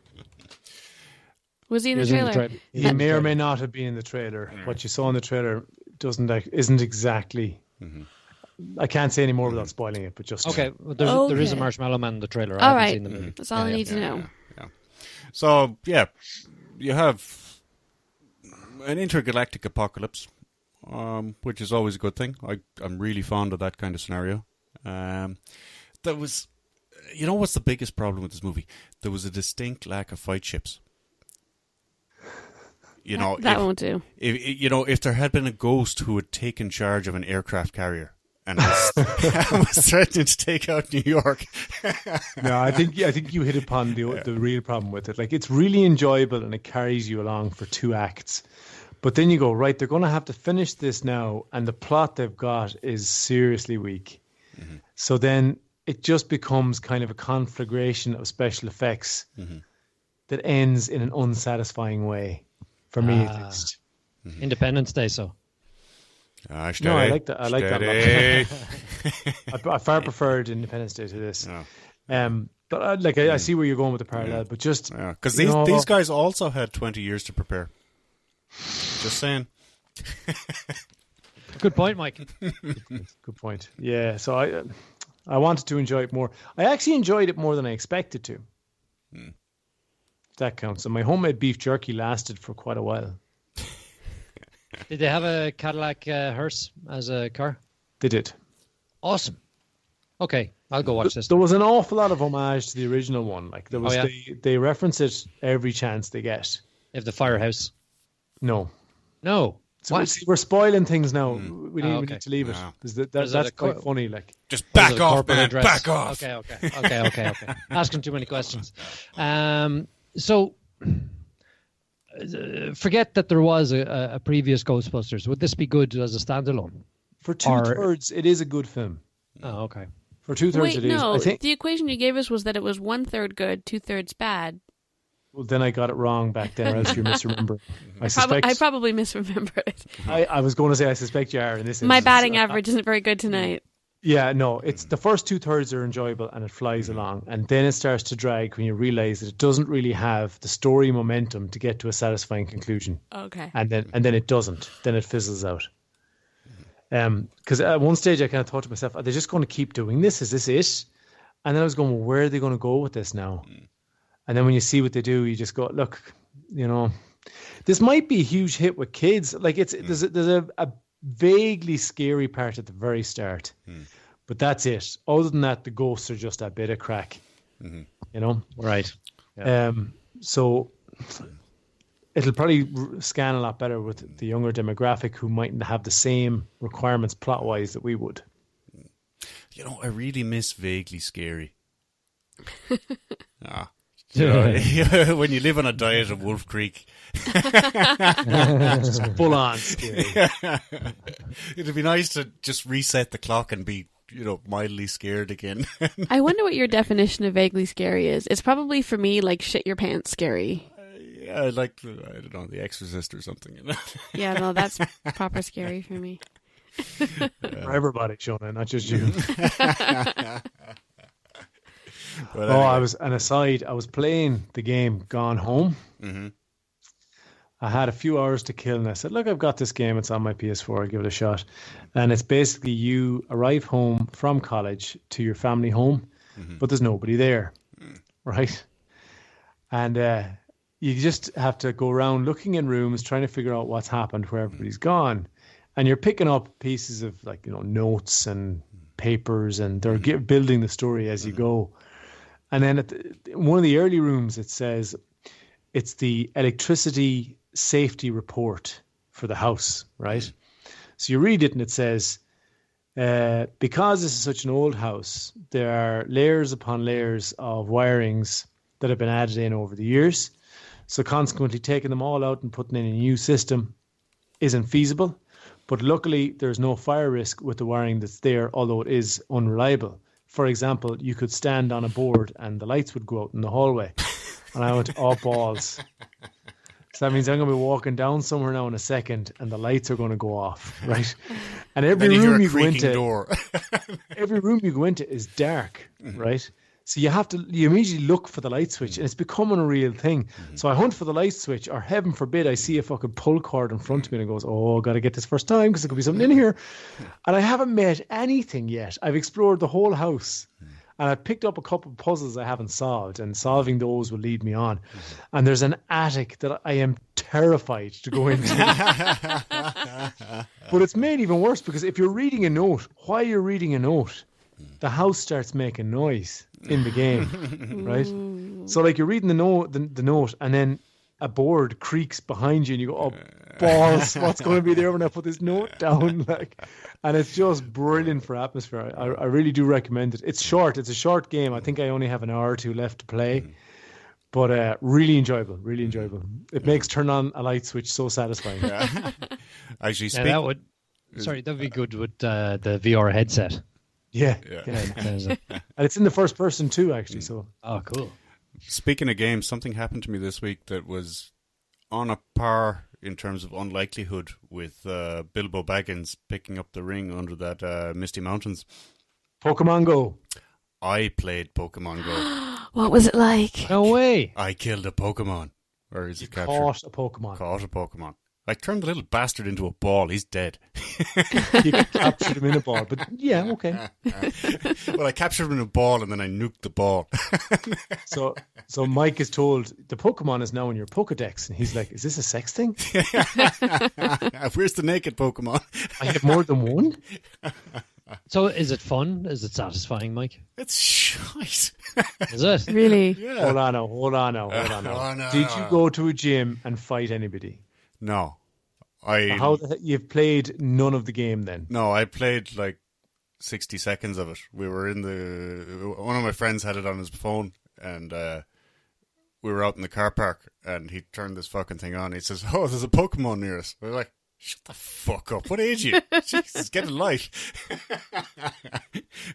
Was he in the trailer? He may or may not have been in the trailer. What you saw in the trailer isn't exactly. Mm-hmm. I can't say any more without spoiling it, but just okay. Well, there is a Marshmallow Man in the trailer. All right, seen the movie. That's all I need to know. Yeah. So you have an intergalactic apocalypse, which is always a good thing. I'm really fond of that kind of scenario. There was, what's the biggest problem with this movie? There was a distinct lack of fight ships. That won't do. If there had been a ghost who had taken charge of an aircraft carrier and was threatening to take out New York. No, I think you hit upon the real problem with it. Like, it's really enjoyable and it carries you along for 2 acts. But then you go, right, they're going to have to finish this now, and the plot they've got is seriously weak. So then it just becomes kind of a conflagration of special effects that ends in an unsatisfying way, for me at least. Independence Day, so. No, I like that. I like that a lot. I far preferred Independence Day to this. But I see where you're going with the parallel, but just because these guys also had 20 years to prepare. Just saying. Good point, Mike. Good point. Yeah, so I wanted to enjoy it more. I actually enjoyed it more than I expected to. That counts. And my homemade beef jerky lasted for quite a while. Did they have a Cadillac hearse as a car? They did. Awesome. Okay, I'll go watch this. There was an awful lot of homage to the original one. Like there was, they reference it every chance they get. If the firehouse. No. So What? we're spoiling things now. We need to leave it. That's quite funny. Like, just back off, man. Address? Back off. Okay. Asking too many questions. So, forget that there was a previous Ghostbusters. Would this be good as a standalone? For 2/3, it is a good film. Oh, okay. For 2/3, it is. No, I think, the equation you gave us was that it was 1/3 good, 2/3 bad. well, then I got it wrong back then, or else you're misremembering. I probably misremembered it. I was going to say I suspect you are in this instance. My batting average isn't very good tonight. Yeah, no, it's the first 2/3 are enjoyable and it flies along, and then it starts to drag when you realise that it doesn't really have the story momentum to get to a satisfying conclusion. Okay. And then it doesn't. Then it fizzles out. Because at one stage I kind of thought to myself, are they just going to keep doing this? Is this it? And then I was going, well, where are they going to go with this now? And then when you see what they do, you just go, look, this might be a huge hit with kids. Like there's a vaguely scary part at the very start, but that's it. Other than that, the ghosts are just a bit of crack. Right. Yeah. So it'll probably scan a lot better with the younger demographic who mightn't have the same requirements plot-wise that we would. I really miss vaguely scary. When you live on a diet of Wolf Creek. Just full on scary. It'd be nice to just reset the clock and be, mildly scared again. I wonder what your definition of vaguely scary is. It's probably for me like shit your pants scary. Like, I don't know, The Exorcist or something. Yeah, no, that's proper scary for me. For everybody, Shona, not just you. But anyway. I was playing the game Gone Home. I had a few hours to kill and I said, look, I've got this game. It's on my PS4. I'll give it a shot. And it's basically you arrive home from college to your family home, but there's nobody there. Right? And you just have to go around looking in rooms, trying to figure out what's happened where everybody's gone. And you're picking up pieces of notes and papers, and they're building the story as you go. And then in one of the early rooms, it says it's the electricity safety report for the house, right? So you read it and it says, because this is such an old house, there are layers upon layers of wirings that have been added in over the years. So consequently, taking them all out and putting in a new system isn't feasible. But luckily, there's no fire risk with the wiring that's there, although it is unreliable. For example, you could stand on a board and the lights would go out in the hallway. And I went, oh, balls. So that means I'm going to be walking down somewhere now in a second and the lights are going to go off, right? And every room you go into, every room you go into is dark, right? So you immediately look for the light switch, and it's becoming a real thing. So I hunt for the light switch, or heaven forbid, I see a fucking pull cord in front of me and it goes, oh, I've got to get this first time because there could be something in here. And I haven't met anything yet. I've explored the whole house. And I picked up a couple of puzzles I haven't solved, and solving those will lead me on. And there's an attic that I am terrified to go into. But it's made even worse because if you're reading a note, while you're reading a note, the house starts making noise in the game, right? So like you're reading the note, and then a board creaks behind you, and you go, "Oh, balls! What's going to be there when I put this note down?" And it's just brilliant for atmosphere. I really do recommend it. It's short. It's a short game. I think I only have an hour or two left to play, but really enjoyable. Really enjoyable. It makes turn on a light switch so satisfying. Actually, that would be good with the VR headset. Yeah. Yeah. And it's in the first person too, actually. So Oh, cool. Speaking of games, something happened to me this week that was on a par in terms of unlikelihood with Bilbo Baggins picking up the ring under that Misty Mountains. Pokemon Go. I played Pokemon Go. What was it like? No way. I killed a Pokemon. Or is it captured? Caught a Pokemon. Caught a Pokemon. I turned the little bastard into a ball. He's dead. You captured him in a ball, but yeah, okay. Well, I captured him in a ball and then I nuked the ball. So Mike is told the Pokemon is now in your Pokedex, and he's like, "Is this a sex thing? Where's the naked Pokemon? I have more than one." So is it fun? Is it satisfying, Mike? It's shite. Is it? Really? Yeah. Hold on now. Oh, no. Did you go to a gym and fight anybody? No. You've played none of the game then? No, I played like 60 seconds of it. We were one of my friends had it on his phone, and we were out in the car park, and he turned this fucking thing on. He says, "Oh, there's a Pokemon near us." We're like, "Shut the fuck up. What age are you?" Jesus, get a life.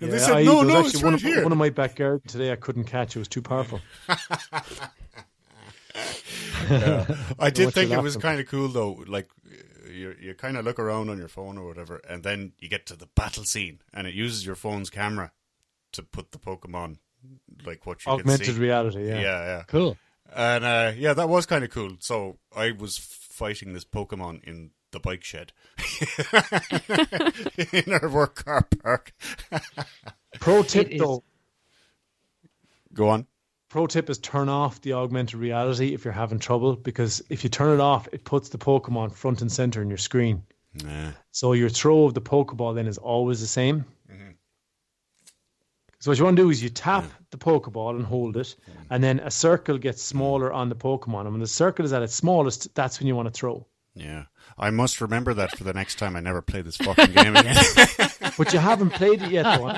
And they said, no, it's right here. One of my backyard today, I couldn't catch. It was too powerful. I did think it you're was laughing. kind of cool, though. Like, you kind of look around on your phone or whatever, and then you get to the battle scene, and it uses your phone's camera to put the Pokemon, like, what you Augmented can see. reality, yeah. Yeah. Cool. And, that was kind of cool. So I was fighting this Pokemon in the bike shed in our work car park. Pro tip, is- though. Go on. Pro tip is turn off the augmented reality if you're having trouble, because if you turn it off, it puts the Pokemon front and center in your screen. Nah. So your throw of the Pokeball then is always the same. So what you want to do is you tap the Pokeball and hold it, and then a circle gets smaller on the Pokemon. And when the circle is at its smallest, that's when you want to throw. Yeah. I must remember that for the next time I never play this fucking game again. But you haven't played it yet, though.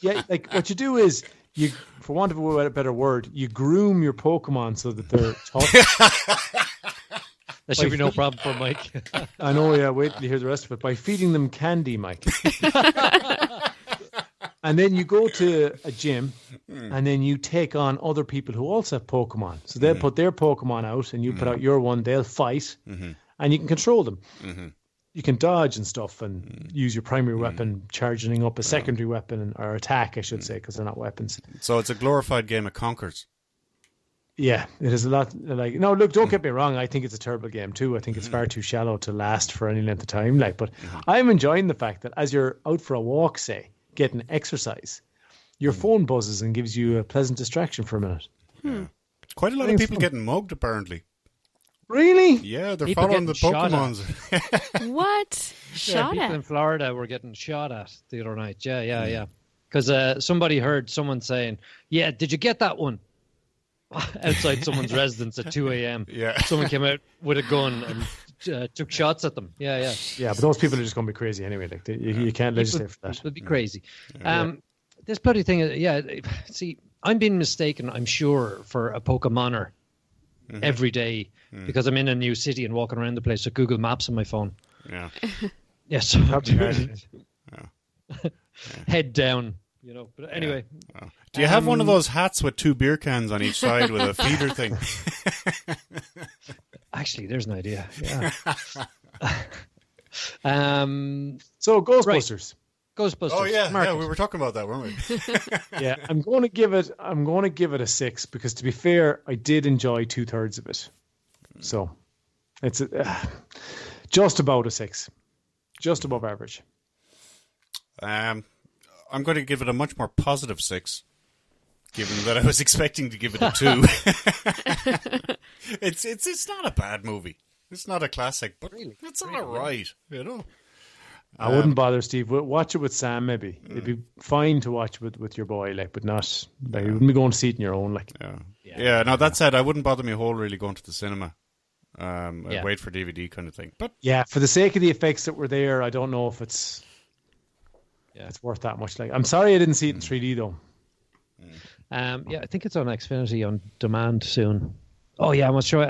Yeah, like what you do is you, for want of a better word, you groom your Pokemon so that they're tough. That should be no problem for Mike. I know, yeah, wait till you hear the rest of it. By feeding them candy, Mike. And then you go to a gym, and then you take on other people who also have Pokemon. So they'll put their Pokemon out, and you put out your one, they'll fight, and you can control them. You can dodge and stuff and use your primary weapon, charging up a secondary weapon, or attack, I should say, because they're not weapons. So it's a glorified game of Conkers. Yeah, it is a lot. Like, no, look, don't get me wrong. I think it's a terrible game too. I think it's far too shallow to last for any length of time. Like, but I'm enjoying the fact that as you're out for a walk, say, getting exercise, your phone buzzes and gives you a pleasant distraction for a minute. Quite a lot of people getting mugged, apparently. Really? Yeah, they're People following the getting shot at. Pokemons. What? Yeah, Shot people at? in Florida were getting shot at the other night. Yeah. Because somebody heard someone saying, "Yeah, did you get that one?" Outside someone's residence at 2 a.m. Yeah. Someone came out with a gun and took shots at them. Yeah. Yeah, but those people are just going to be crazy anyway. Like, you can't legislate for that. It would be crazy. This bloody thing, see, I'm being mistaken, I'm sure, for a Pokemoner every day because I'm in a new city and walking around the place with Google Maps on my phone. Yeah. Yes, so head down, you know. But anyway, Do you have one of those hats with 2 beer cans on each side with a feeder thing? actually, there's an idea. Yeah. So Ghostbusters. Ghostbusters. Oh yeah, Marcus. we were talking about that, weren't we? Yeah, I'm going to give it a 6 because, to be fair, I did enjoy 2/3 of it. So it's just about a 6, just above average. I'm going to give it a much more positive 6, given that I was expecting to give it a 2. It's not a bad movie. It's not a classic, but it's all right, you know. I wouldn't bother, Steve. Watch it with Sam, maybe. It'd be fine to watch with your boy, like, but not. Like, you wouldn't be going to see it on your own, like. Yeah. No, that said, I wouldn't bother me whole really going to the cinema. I'd wait for DVD kind of thing. But yeah, for the sake of the effects that were there, I don't know if it's worth that much. Like, I'm sorry I didn't see it in 3D though. I think it's on Xfinity on demand soon. Oh yeah, I'm gonna show you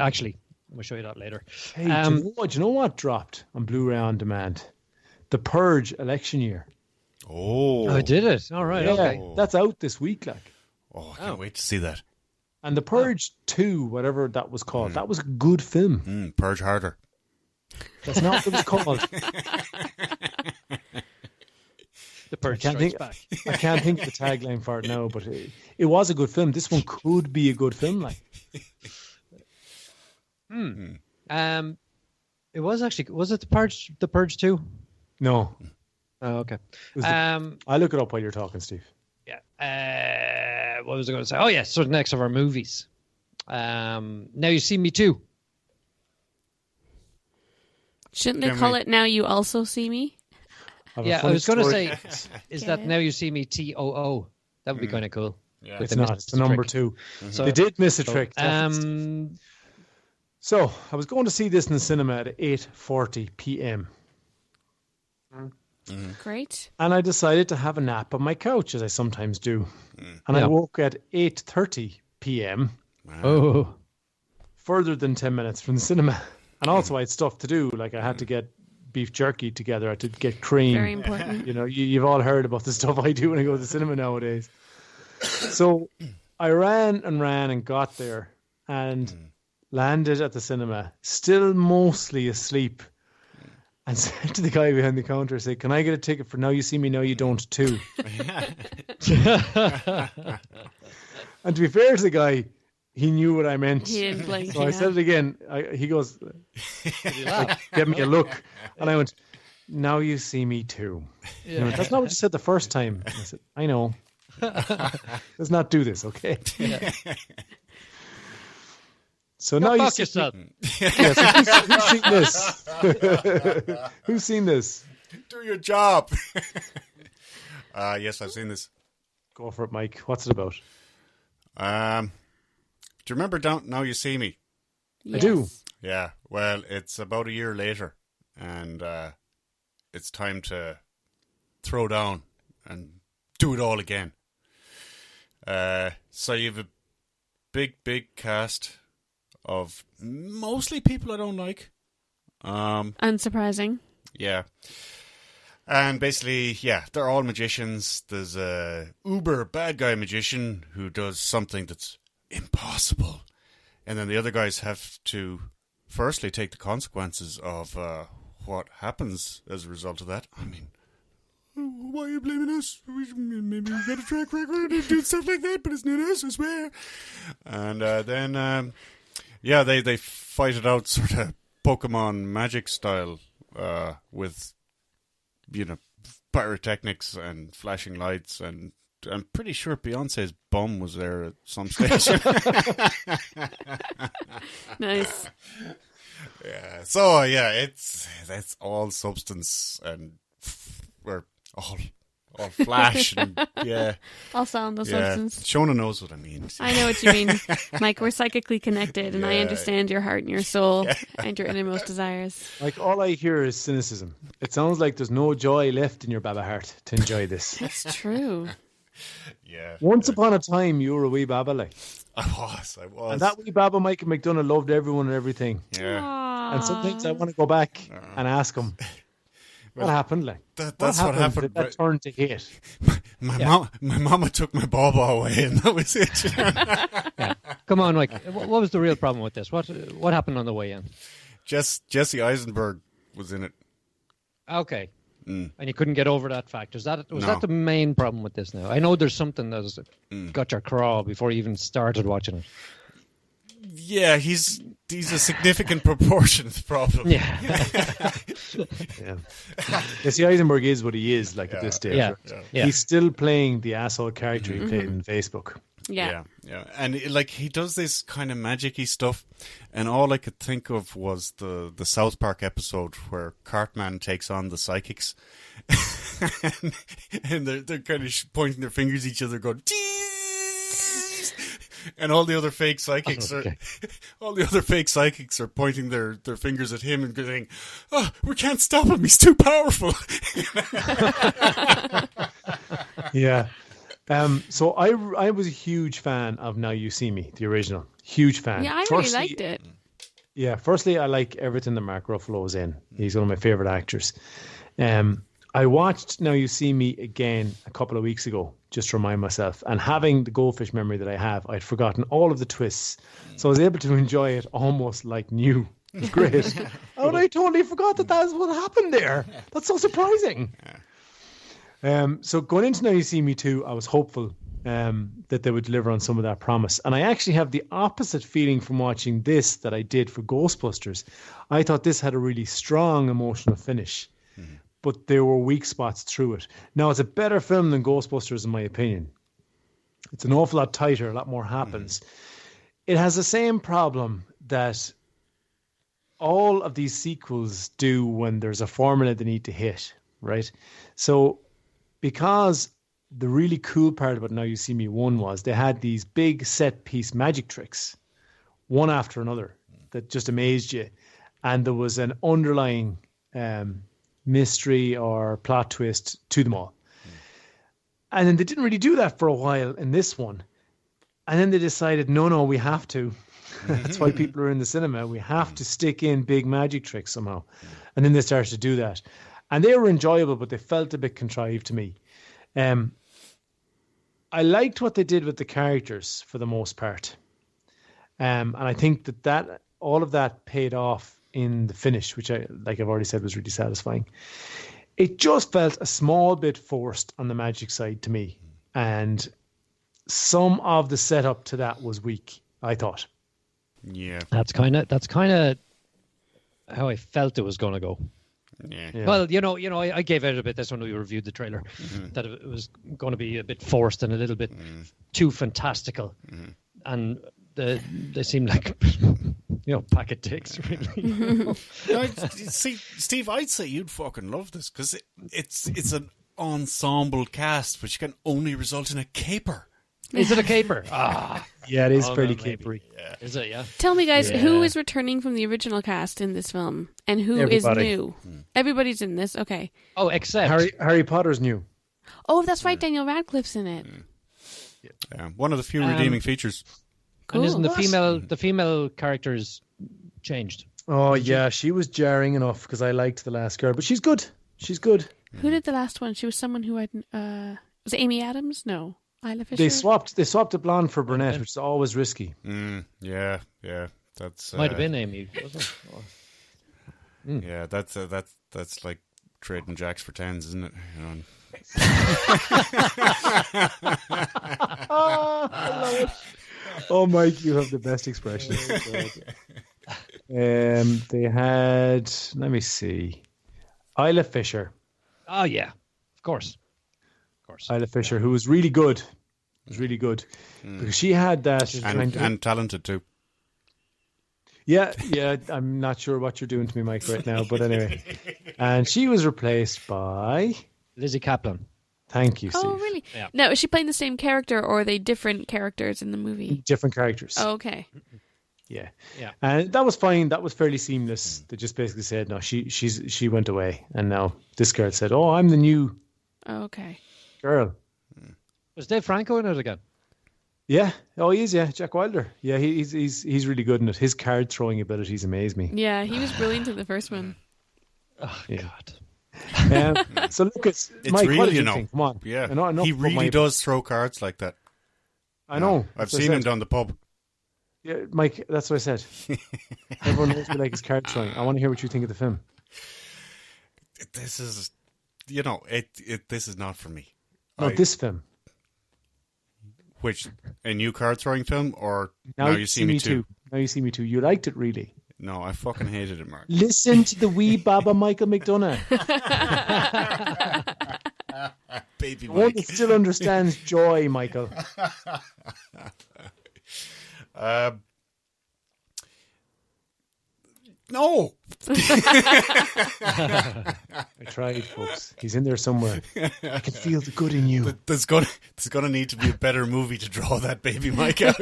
that later. Hey, do you know what dropped on Blu-ray on demand? The Purge election year. Oh, did it? All right, Yeah, okay. that's out this week, like. Oh, I can't wait to see that. And The Purge 2, whatever that was called, that was a good film. Purge harder. That's not what it was called. The Purge I Strikes Back. can't think of the tagline for it now, but it was a good film. This one could be a good film, like. It was actually, was it The Purge 2? No. Oh, okay. I'll look it up while you're talking, Steve. Yeah. What was I going to say? Oh, yes. So the next of our movies. Now You See Me Too. Shouldn't they call it Now You Also See Me? Yeah, I was going to say, is that Now You See Me TOO? That would be kind of cool. Yeah. It's not. It's the number 2. So, they did miss a trick. So I was going to see this in the cinema at 8:40 p.m. Great. and I decided to have a nap on my couch, as I sometimes do. And I woke at 8:30 p.m. Oh. further than 10 minutes from the cinema. And also I had stuff to do. Like I had to get beef jerky together. I had to get cream. Very important. You know, you've all heard about the stuff I do when I go to the cinema nowadays. So I ran and got there and landed at the cinema, still mostly asleep, and said to the guy behind the counter, say, "Can I get a ticket for Now You See Me, Now You Don't too?" And to be fair to the guy, he knew what I meant. He didn't blink. So I said it again. He goes, like, "Give me a look." And I went, "Now You See Me Too." He went, "That's not what you said the first time." I said, "I know. Let's not do this, okay?" So now you see yourself. Yeah, so who's seen this? Who's seen this? Do your job. Yes, I've seen this. Go for it, Mike. What's it about? Do you remember Now You See Me? Yes. I do. Yeah. Well, it's about a year later, and it's time to throw down and do it all again. So you have a big cast of mostly people I don't like. Unsurprising. Yeah. And basically, yeah, they're all magicians. There's a uber bad guy magician who does something that's impossible. And then the other guys have to firstly take the consequences of what happens as a result of that. I mean, why are you blaming us? Maybe we got a track record of doing stuff like that, but it's not us, I swear. And then, yeah, they fight it out sort of Pokemon magic style with, you know, pyrotechnics and flashing lights, and I'm pretty sure Beyonce's bum was there at some stage. Nice. Yeah. So yeah, that's all substance and we're all flash and yeah. All sound, no Yeah. substance. Shona knows what I mean. I know what you mean, Mike. We're psychically connected, and I Yeah. understand your heart and your soul and your innermost desires. Like, all I hear is cynicism. It sounds like there's no joy left in your Baba heart to enjoy this. It's true. Yeah. Once upon a time, you were a wee Baba, like. I was. And that wee Baba, Michael McDonough, loved everyone and everything. Yeah. And sometimes I want to go back and ask him, what happened, like? That's what happened. That turned to hate. My mama took my baba away, and that was it. Yeah. Come on, Mike. What was the real problem with this? What happened on the way in? Jessie Eisenberg was in it. Okay. And you couldn't get over that fact. Was that No. the main problem with this now? I know there's something that's got your craw before you even started watching it. Yeah, he's a significant proportion of the problem. Yeah. Yeah. Jesse Eisenberg is what he is, like, at this stage. Yeah. right? Yeah. He's still playing the asshole character he played in Facebook. Yeah. Yeah. And like he does this kind of magic-y stuff, and all I could think of was the South Park episode where Cartman takes on the psychics, and they're kind of pointing their fingers at each other, going, "Jeez!" And all the other fake psychics are pointing their fingers at him and going, "Oh, we can't stop him. He's too powerful." Yeah. So I was a huge fan of Now You See Me, the original. Huge fan. Yeah, I really liked it. Yeah, firstly, I like everything that Mark Ruffalo is in. He's one of my favorite actors. I watched Now You See Me again a couple of weeks ago, just to remind myself. And having the goldfish memory that I have, I'd forgotten all of the twists. So I was able to enjoy it almost like new. It's great. Oh, I totally forgot that's what happened there. That's so surprising. So going into Now You See Me 2, I was hopeful that they would deliver on some of that promise. And I actually have the opposite feeling from watching this that I did for Ghostbusters. I thought this had a really strong emotional finish. But there were weak spots through it. Now, it's a better film than Ghostbusters, in my opinion. It's an awful lot tighter, a lot more happens. It has the same problem that all of these sequels do when there's a formula they need to hit, right? So, because the really cool part about Now You See Me 1 was they had these big set-piece magic tricks, one after another, that just amazed you. And there was an underlying... mystery or plot twist to them all. And then they didn't really do that for a while in this one. And then they decided, no, we have to. That's why people are in the cinema. We have to stick in big magic tricks somehow. And then they started to do that. And they were enjoyable, but they felt a bit contrived to me. I liked what they did with the characters for the most part. And I think that all of that paid off in the finish, which I've already said, was really satisfying. It just felt a small bit forced on the magic side to me. And some of the setup to that was weak, I thought. Yeah. That's kind of how I felt it was going to go. Yeah. Well, I gave out a bit this when we reviewed the trailer, that it was going to be a bit forced and a little bit too fantastical. And they seem like... pack of dicks, really. See, Steve, I'd say you'd fucking love this because it's an ensemble cast, which can only result in a caper. Is it a caper? Yeah, it is fairly capery. Yeah. Is it? Yeah. Tell me, guys, who is returning from the original cast in this film, and who is new? Everybody's in this. Okay. Oh, except Harry Potter's new. Oh, that's right. Daniel Radcliffe's in it. Yeah, one of the few redeeming features. And isn't the female characters changed? Oh yeah, she was jarring enough because I liked the last girl, but she's good. She's good. Who did the last one? She was someone who had was it Amy Adams? No, Isla Fisher. They swapped a blonde for brunette, which is always risky. Yeah. That's might have been Amy. Wasn't it? Yeah, that's like trading jacks for tens, isn't it? I love it. Oh, Mike, you have the best expression. They had, let me see, Isla Fisher. Oh, yeah. Of course. Isla Fisher, who was really good. Because she had that. And talented, too. Yeah, I'm not sure what you're doing to me, Mike, right now. But anyway. And she was replaced by... Lizzie Kaplan. Thank you, Steve. Oh, really? Yeah. Now, is she playing the same character, or are they different characters in the movie? Different characters. Oh, okay. Yeah. Yeah. And that was fine. That was fairly seamless. They just basically said, no, she went away. And now this girl said, oh, I'm the new okay. girl. Was Dave Franco in it again? Yeah. Oh, he is, yeah. Jack Wilder. Yeah, he's really good in it. His card throwing abilities amaze me. Yeah, he was brilliant in the first one. Oh, yeah. God. So look, it's real, Mike, what did you you know. think? Come on. Yeah. I know He really does throw cards like that. I know. I've seen him down the pub. Yeah, Mike, that's what I said. Everyone knows me like his card throwing. I want to hear what you think of the film. This is, this is not for me. No, this film. Which, a new card throwing film or Now You See Me Too? Now You See Me Too. You liked it, really. No, I fucking hated it, Mark. Listen to the wee Baba Michael McDonough. Baby Mike. One that still understands joy, Michael. No. I tried, folks. He's in there somewhere. I can feel the good in you. There's gonna need to be a better movie to draw that Baby Mike out.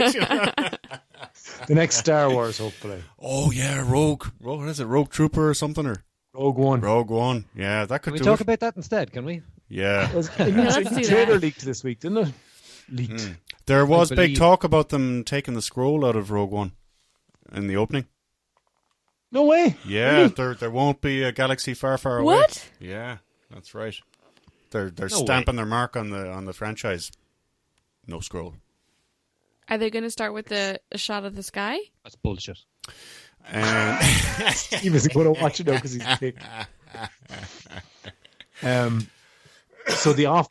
The next Star Wars, hopefully. Oh yeah, Rogue. What is it? Rogue Trooper or something? Or Rogue One. Rogue One. Yeah, that could. Can we talk about that instead? Can we? Yeah. The trailer leaked this week, didn't it? Leaked. There was big talk about them taking the scroll out of Rogue One in the opening. No way. Yeah, really? There won't be a galaxy far, far away. What? Yeah. That's right. They're No stamping their mark on the franchise. No scroll. Are they going to start with a shot of the sky? That's bullshit. And He wasn't going to watch it now because he's picked. So the off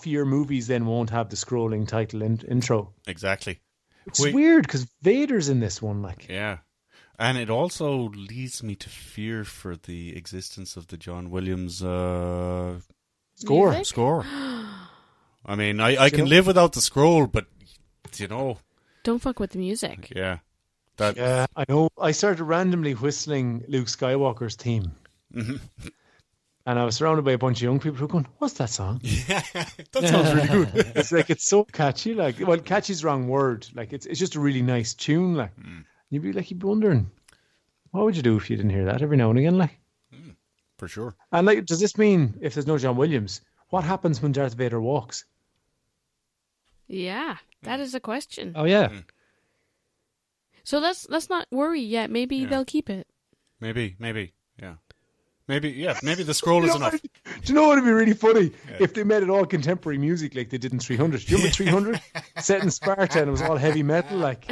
year movies then won't have the scrolling title intro. exactly. It's weird because Vader's in this one, like. Yeah. And it also leads me to fear for the existence of the John Williams Score. Music? score. I mean, I can live without the scroll, but, Don't fuck with the music. yeah. That, Yeah, I know. I started randomly whistling Luke Skywalker's theme. Mm-hmm. And I was surrounded by a bunch of young people who were going, "What's that song?" that sounds really good. It's like, it's so catchy. Like, well, catchy's the wrong word. Like, it's just a really nice tune. Like, you'd be wondering, what would you do if you didn't hear that every now and again? Like, For sure. and like, does this mean if there's no John Williams, what happens when Darth Vader walks? Yeah, that is a question. Oh yeah. So let's not worry yet. Maybe they'll keep it. Maybe, yeah. Maybe the scroll is enough. Do you know what would be really funny? If they made it all contemporary music like they did in 300. Do you remember 300? Set in Sparta and it was all heavy metal, like.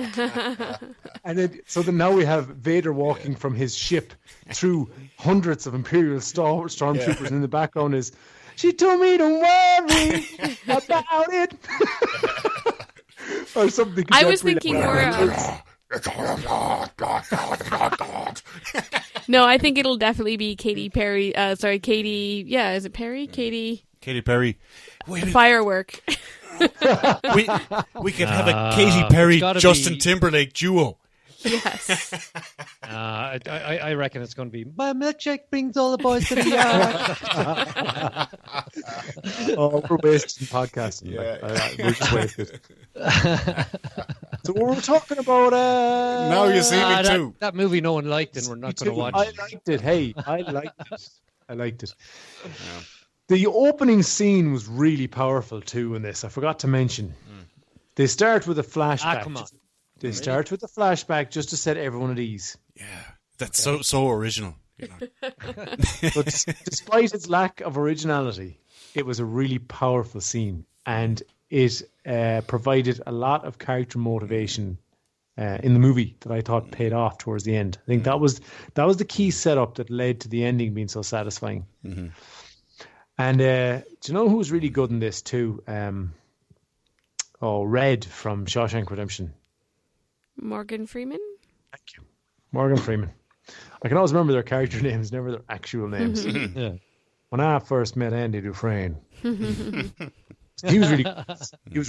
And then now we have Vader walking from his ship through hundreds of Imperial stormtroopers, and in the background is, "She told me to worry about it." Or something. I was thinking more No, I think it'll definitely be Katy Perry. Katy. Yeah, is it Perry? Katy Perry. Firework. We could have a Katy Perry Justin Timberlake duo. Yes. I reckon it's going to be my milkshake brings all the boys to the yard. Oh, we're wasting podcasting. Like, we're just wasted. So what we're talking about? Now you see me too. That movie no one liked, and we're not going to watch. I liked it. Hey, I liked it. Yeah. The opening scene was really powerful too in this. I forgot to mention. They start with a flashback. Come on. They start with a flashback just to set everyone at ease. Yeah, that's so original. But despite its lack of originality, it was a really powerful scene, and it provided a lot of character motivation in the movie that I thought paid off towards the end. I think that was the key setup that led to the ending being so satisfying. Mm-hmm. And do you know who was really good in this too? Red from Shawshank Redemption. Morgan Freeman? Thank you. Morgan Freeman. I can always remember their character names, never their actual names. Yeah. When I first met Andy Dufresne, he was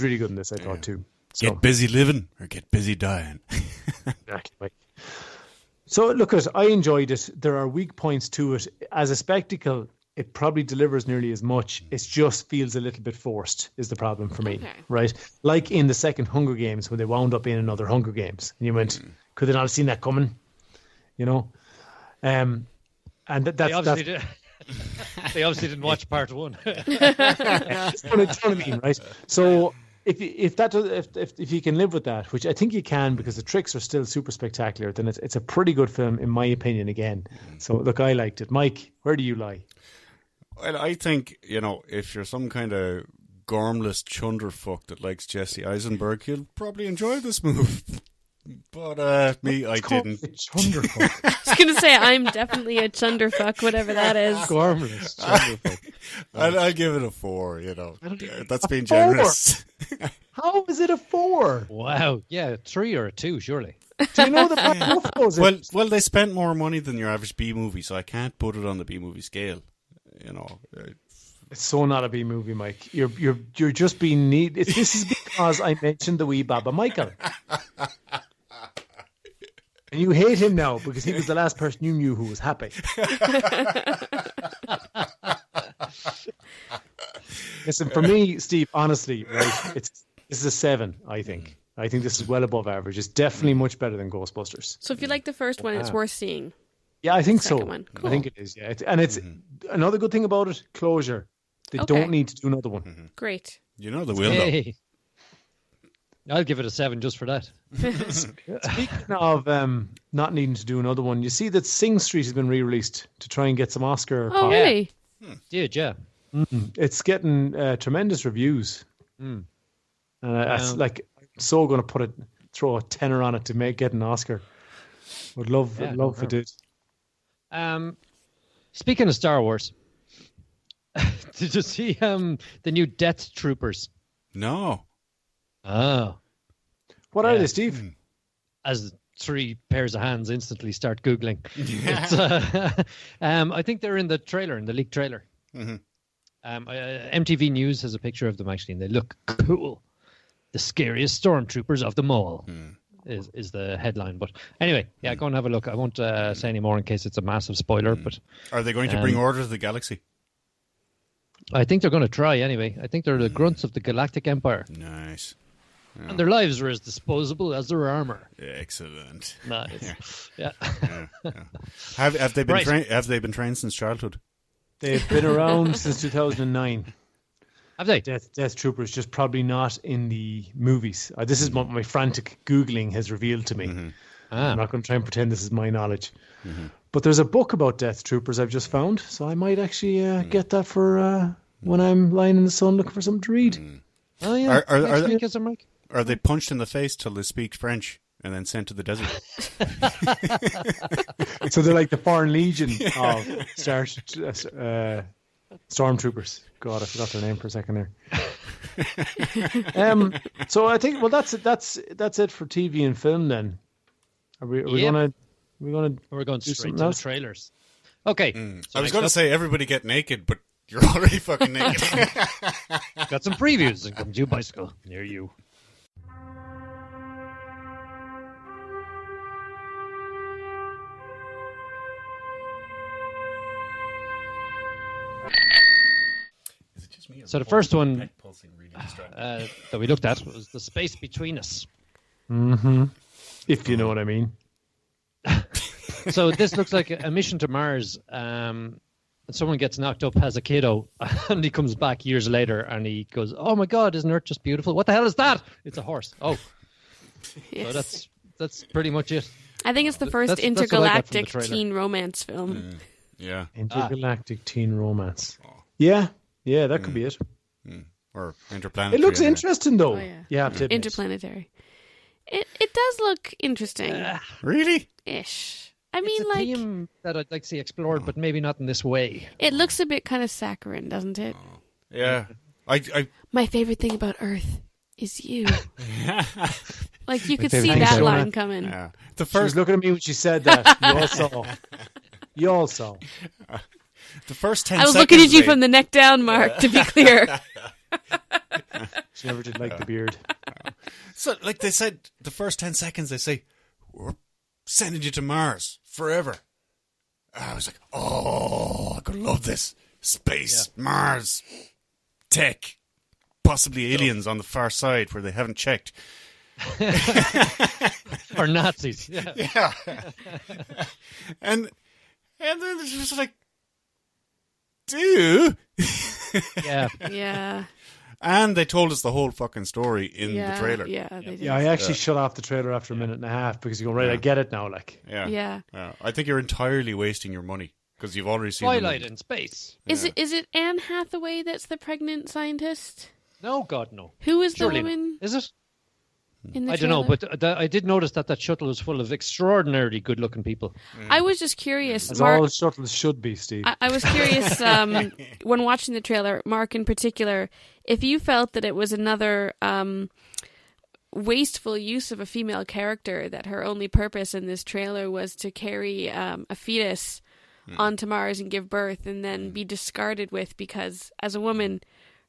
really good in this, I thought too. So, get busy living or get busy dying. Exactly. So look, I enjoyed it. There are weak points to it. As a spectacle, it probably delivers nearly as much. It just feels a little bit forced is the problem for me, right? Like in the second Hunger Games when they wound up in another Hunger Games. And you went, could they not have seen that coming? You know? And that's... They obviously didn't watch part one. That's what I mean, right? So if you can live with that, which I think you can because the tricks are still super spectacular, then it's a pretty good film in my opinion again. So look, I liked it. Mike, where do you lie? Well, I think, if you're some kind of gormless chunderfuck that likes Jessie Eisenberg, you'll probably enjoy this movie. But I didn't. Chunderfuck. I was going to say, I'm definitely a chunderfuck, whatever that is. Gormless chunderfuck. I'll give it a 4, That's being generous. How is it a 4? Wow. Yeah, 3 or a 2, surely. Do you know the Well, they spent more money than your average B movie, so I can't put it on the B movie scale. It's so not a B movie, Mike. You're just being neat. This is because I mentioned the wee Baba Michael. And you hate him now because he was the last person you knew who was happy. Listen, for me, Steve, honestly, right, this is a 7, I think. I think this is well above average. It's definitely much better than Ghostbusters. So if you like the first one, it's worth seeing. Yeah, I think so. Cool. I think it is, yeah. It's another good thing about it, closure. They don't need to do another one. Mm-hmm. Great. They will, though. I'll give it a 7 just for that. Speaking of not needing to do another one, you see that Sing Street has been re-released to try and get some Oscar. Oh, really? Did, yeah. It's getting tremendous reviews. And I'm so going to throw a tenner on it to get an Oscar. Would love if it did. Speaking of Star Wars, did you see the new Death Troopers? No. Oh. What are they, Steve? As 3 pairs of hands instantly start Googling. It's, I think they're in the trailer, in the leaked trailer. Mm-hmm. MTV News has a picture of them, actually, and they look cool. The scariest stormtroopers of them all is the headline. But anyway, go and have a look. I won't say any more in case it's a massive spoiler. But are they going to bring order to the galaxy? I think they're going to try anyway. I think they're the grunts of the Galactic Empire. Nice. Yeah. And their lives are as disposable as their armor. Excellent. Nice. Yeah. Have they been have they been trained since childhood? They've been around since 2009. Have they? Death Troopers, just probably not in the movies. This is what my frantic Googling has revealed to me. Mm-hmm. I'm not going to try and pretend this is my knowledge. Mm-hmm. But there's a book about Death Troopers I've just found, so I might actually get that for when I'm lying in the sun looking for something to read. Oh, yeah. Are they punched in the face till they speak French and then sent to the desert? So they're like the Foreign Legion of Stormtroopers. God, I forgot their name for a second there. So I think that's it for TV and film then. We're going straight to the trailers. Okay. So I was going to say everybody get naked, but you're already fucking naked. Got some previews and come to bicycle near you. So the first one that we looked at was The Space Between Us. Mm-hmm. If you know what I mean. So this looks like a mission to Mars. Someone gets knocked up as a kiddo, and he comes back years later, and he goes, "Oh my God, isn't Earth just beautiful? What the hell is that? It's a horse." Oh, yes. So that's pretty much it. I think it's the first intergalactic teen romance film. Yeah, intergalactic teen romance. Yeah, that could be it. Or interplanetary. It looks interesting, though. Oh, yeah. You have to admit. Interplanetary. It does look interesting. Really? Ish. I mean, it's a theme that I'd like to see explored, but maybe not in this way. It looks a bit kind of saccharine, doesn't it? Yeah. My favorite thing about Earth is you. Like, you could see Thanks, that Shona. line coming. Yeah. She was looking at me when she said that. You all saw. The first 10 I was seconds looking at you from the neck down, Mark, to be clear. She never did like the beard. So, like they said, the first 10 seconds, they say, "We're sending you to Mars forever." I was like, oh, I could love this. Space, Mars, tech, possibly aliens on the far side where they haven't checked. Or Nazis. Yeah. And then it's just like, dude. Yeah. And they told us the whole fucking story in the trailer. Yeah, they did. Yeah, I actually shut off the trailer after a minute and a half because you go, right, I get it now. Like, Yeah. I think you're entirely wasting your money because you've already seen Twilight in space. Is it Anne Hathaway that's the pregnant scientist? No, God, no. Who is Surely the woman? Is it? In the I don't know, trailer? but I did notice that shuttle was full of extraordinarily good-looking people. I was just curious. as Mark, all shuttles should be, Steve. I was curious when watching the trailer, Mark in particular, if you felt that it was another wasteful use of a female character, that her only purpose in this trailer was to carry a fetus onto Mars and give birth and then be discarded with because as a woman,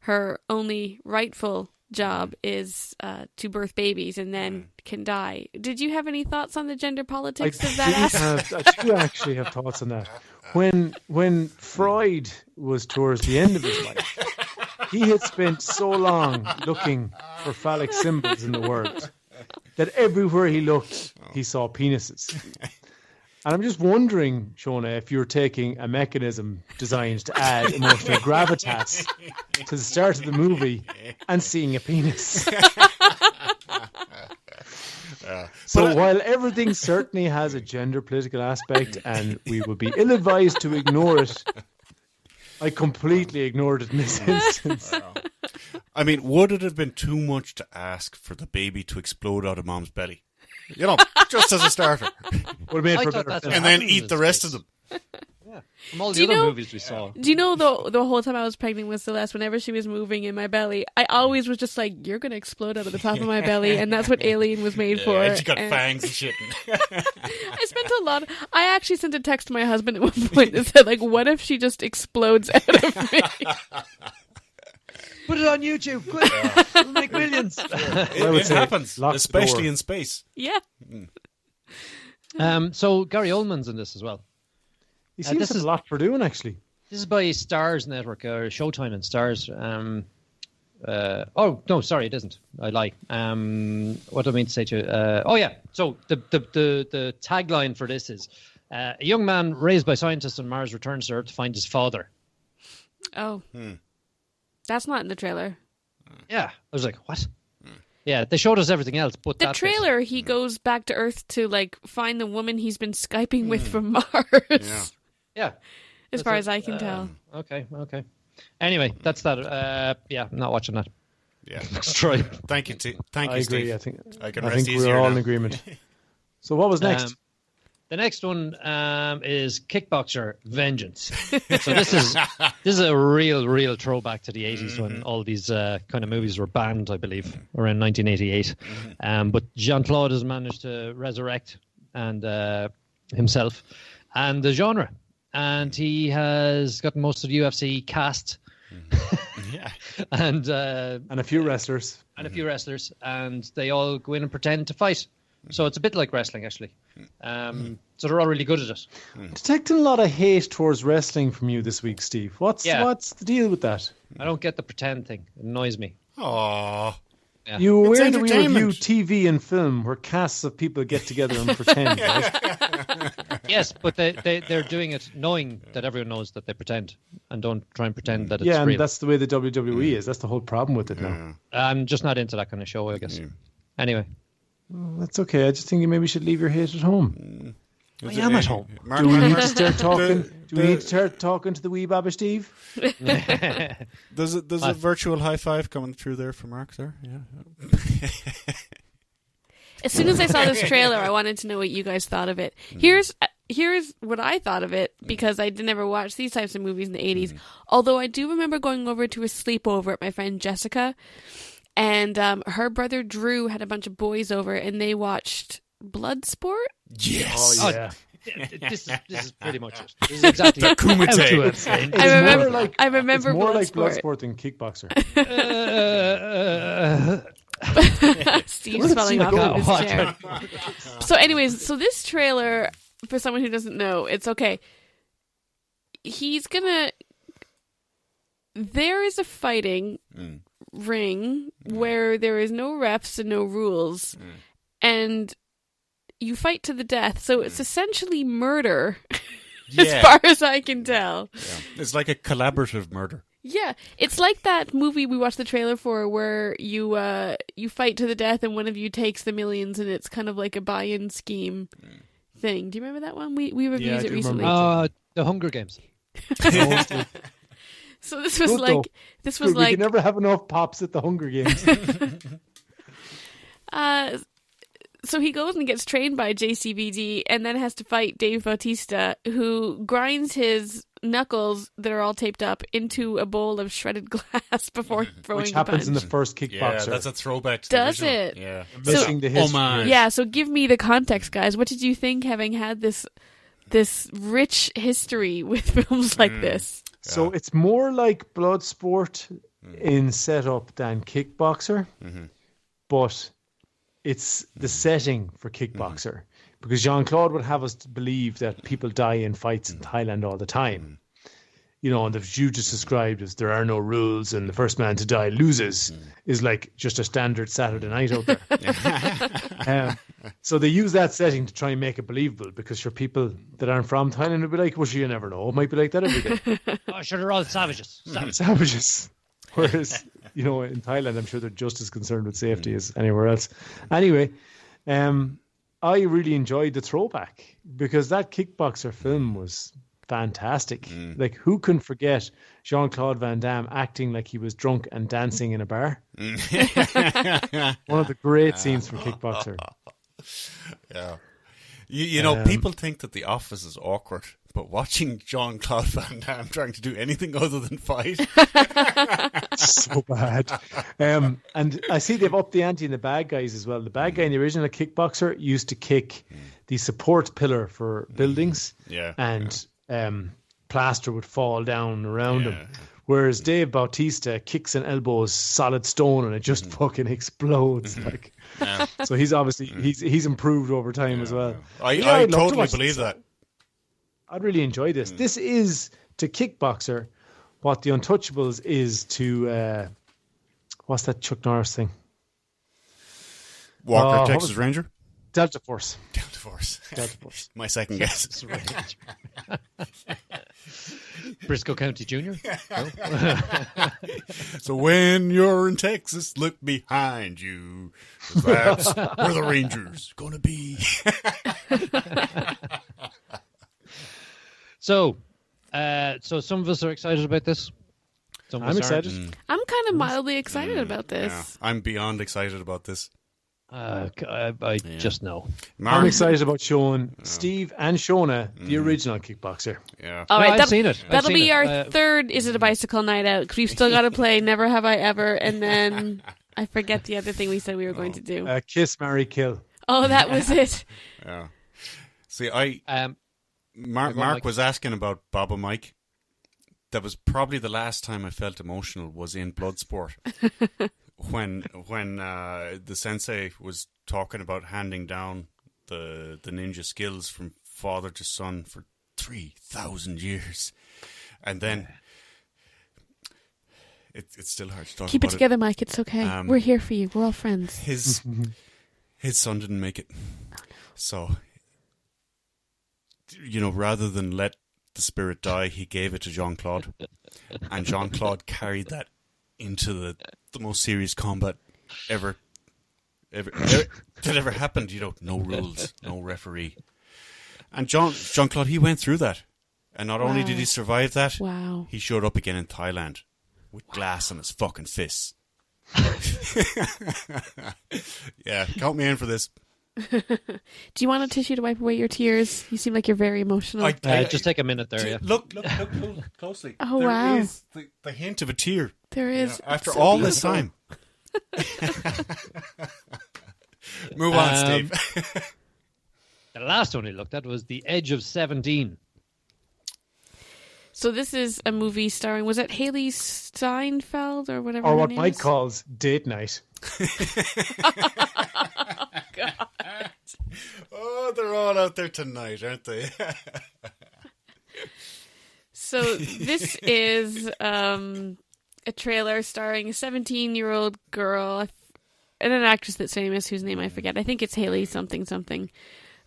her only rightful job is to birth babies and then can die. Did you have any thoughts on the gender politics of that aspect? I do actually have thoughts on that. When Freud was towards the end of his life, he had spent so long looking for phallic symbols in the world that everywhere he looked, he saw penises. And I'm just wondering, Shona, if you're taking a mechanism designed to add emotional gravitas to the start of the movie and seeing a penis. So while everything certainly has a gender political aspect and we would be ill-advised to ignore it, I completely ignored it in this instance. I mean, would it have been too much to ask for the baby to explode out of mom's belly? You know, just as a starter. Would have made I for a thought better that's film. And then eat the rest of them. From all Do the you other know- movies we saw. Do you know the whole time I was pregnant with Celeste, whenever she was moving in my belly, I always was just like, "You're gonna explode out of the top of my belly," and that's what Alien was made for. And she got And fangs and shit. I spent a lot. I actually sent a text to my husband at one point that said, "Like, what if she just explodes out of me?" Put it on YouTube, quick! We'll make millions. It happens, lock the especially door. in space. Yeah. So Gary Oldman's in this as well. He seems this to have is- a lot for doing, actually. This is by Stars Network or Showtime and Stars. Oh no, sorry, it isn't. I lie. What do I mean to say to you? Oh yeah. So the tagline for this is: a young man raised by scientists on Mars returns to Earth to find his father. Oh. That's not in the trailer. Yeah, I was like, what? Yeah, they showed us everything else, but The that bit. trailer, he goes back to Earth to like find the woman he's been Skyping with from Mars. Yeah. Yeah. As far as I can tell. Okay. Anyway, that's that. Yeah, I'm not watching that. Yeah. Let's try. Thank you, Thank you, I agree. Steve. I think can I rest think easier we're all now. in agreement. So what was next? The next one is Kickboxer Vengeance. So this is a real throwback to the 80s when all these kind of movies were banned, I believe, around 1988. But Jean-Claude has managed to resurrect and himself and the genre. And he has gotten most of the UFC cast Yeah. and And a few wrestlers. a few wrestlers, and they all go in and pretend to fight. So it's a bit like wrestling, actually. So they're all really good at it. Detecting a lot of hate towards wrestling from you this week, Steve. What's the deal with that? I don't get the pretend thing. It annoys me. Aww. Yeah. You were It's aware that we review entertainment. TV and film where casts of people get together and pretend, right? Yes, but they're doing it knowing that everyone knows that they pretend and don't try and pretend that it's Yeah, and real. that's the way the WWE is. That's the whole problem with it now. I'm just not into that kind of show, I guess. Anyway. That's okay. I just think you maybe should leave your hate at home. I am at home. Do we need to start talking? Do we need to start talking to the wee Baba Steve? There's a virtual high five coming through there for Mark there. Yeah. As soon as I saw this trailer, I wanted to know what you guys thought of it. Here's what I thought of it, because I did never watch these types of movies in the 80s. Although I do remember going over to a sleepover at my friend Jessica, and her brother Drew had a bunch of boys over, and they watched Bloodsport. Yes. Oh, yeah. This is pretty much it. This is exactly The Kumite. how to abstain. I remember It's more like Bloodsport. Bloodsport than Kickboxer. Steve's falling off go. of his chair. So anyways, so this trailer, for someone who doesn't know, it's okay. There is a fighting ring where there is no refs and no rules, and you fight to the death. So it's essentially murder, as far as I can tell. Yeah. It's like a collaborative murder. Yeah, it's like that movie we watched the trailer for, where you fight to the death and one of you takes the millions, and it's kind of like a buy-in scheme thing. Do you remember that one? We reviewed Yeah, I it do recently. remember. The Hunger Games. So this was Good, like though. this was We like can never have enough pops at the Hunger Games. so he goes and gets trained by JCVD, and then has to fight Dave Bautista, who grinds his knuckles that are all taped up into a bowl of shredded glass before throwing Which the happens punch. in the first Kickboxer. Yeah, that's a throwback to the Does original. it? Yeah. Missing the history. Homage. Yeah, so give me the context, guys. What did you think, having had this rich history with films like this? So it's more like Bloodsport in setup than Kickboxer, but it's the setting for Kickboxer. Because Jean-Claude would have us believe that people die in fights in Thailand all the time. You know, and the you just described as there are no rules and the first man to die loses is like just a standard Saturday night out there. So they use that setting to try and make it believable, because for people that aren't from Thailand would be like, well, you never know. It might be like that every day. Oh, sure, they're all savages. Savages. Whereas, you know, in Thailand, I'm sure they're just as concerned with safety as anywhere else. Anyway, I really enjoyed the throwback, because that Kickboxer film was fantastic. Like, who can forget Jean-Claude Van Damme acting like he was drunk and dancing in a bar? One of the great scenes from Kickboxer. Yeah. You know, people think that The Office is awkward, but watching Jean-Claude Van Damme trying to do anything other than fight. So bad. And I see they've upped the ante in the bad guys as well. The bad guy in the original Kickboxer used to kick the support pillar for buildings. And plaster would fall down around him. Whereas Dave Bautista kicks and elbows solid stone and it just fucking explodes. Like, so he's obviously he's improved over time as well. I totally believe that. I'd really enjoy this. This is to Kickboxer what The Untouchables is to what's that Chuck Norris thing? Walker, Texas Ranger? Delta Force. Delta Force. My second guess. Briscoe County Jr. So when you're in Texas, look behind you. 'Cause that's where the Rangers gonna be. So some of us are excited about this. Some of I'm us excited. aren't. I'm kind of mildly excited about this. Yeah, I'm beyond excited about this. I just know. I'm excited about Shaun, Steve, and Shona, the original Kickboxer. Yeah. All right, I've seen it. That'll be our third Is It a Bicycle Night Out, because we've still got to play Never Have I Ever, and then I forget the other thing we said we were going to do. Kiss, Marry, Kill. Oh, that was it. Yeah. See, Mark was asking about Baba Mike. That was probably the last time I felt emotional was in Bloodsport. when the sensei was talking about handing down the ninja skills from father to son for 3,000 years. And then it's still hard to talk Keep about it together, Mike. It's okay. We're here for you. We're all friends. His son didn't make it. So, you know, rather than let the spirit die, he gave it to Jean-Claude. And Jean-Claude carried that into the most serious combat ever that ever happened. You know, no rules, no referee. And Jean-Claude, he went through that. And not only did he survive that, he showed up again in Thailand with glass on his fucking fists. Yeah, count me in for this. Do you want a tissue to wipe away your tears? You seem like you're very emotional. Just take a minute there. Yeah. Look closely. Oh, there wow. is the hint of a tear. There is. After so all beautiful. this time. Move on, Steve. The last one we looked at was The Edge of 17. So this is a movie starring, was it Haley Steinfeld or whatever Or her what name Mike is? calls date night. Oh, they're all out there tonight, aren't they? So this is a trailer starring a 17-year-old girl and an actress that's famous whose name I forget. I think it's Haley something.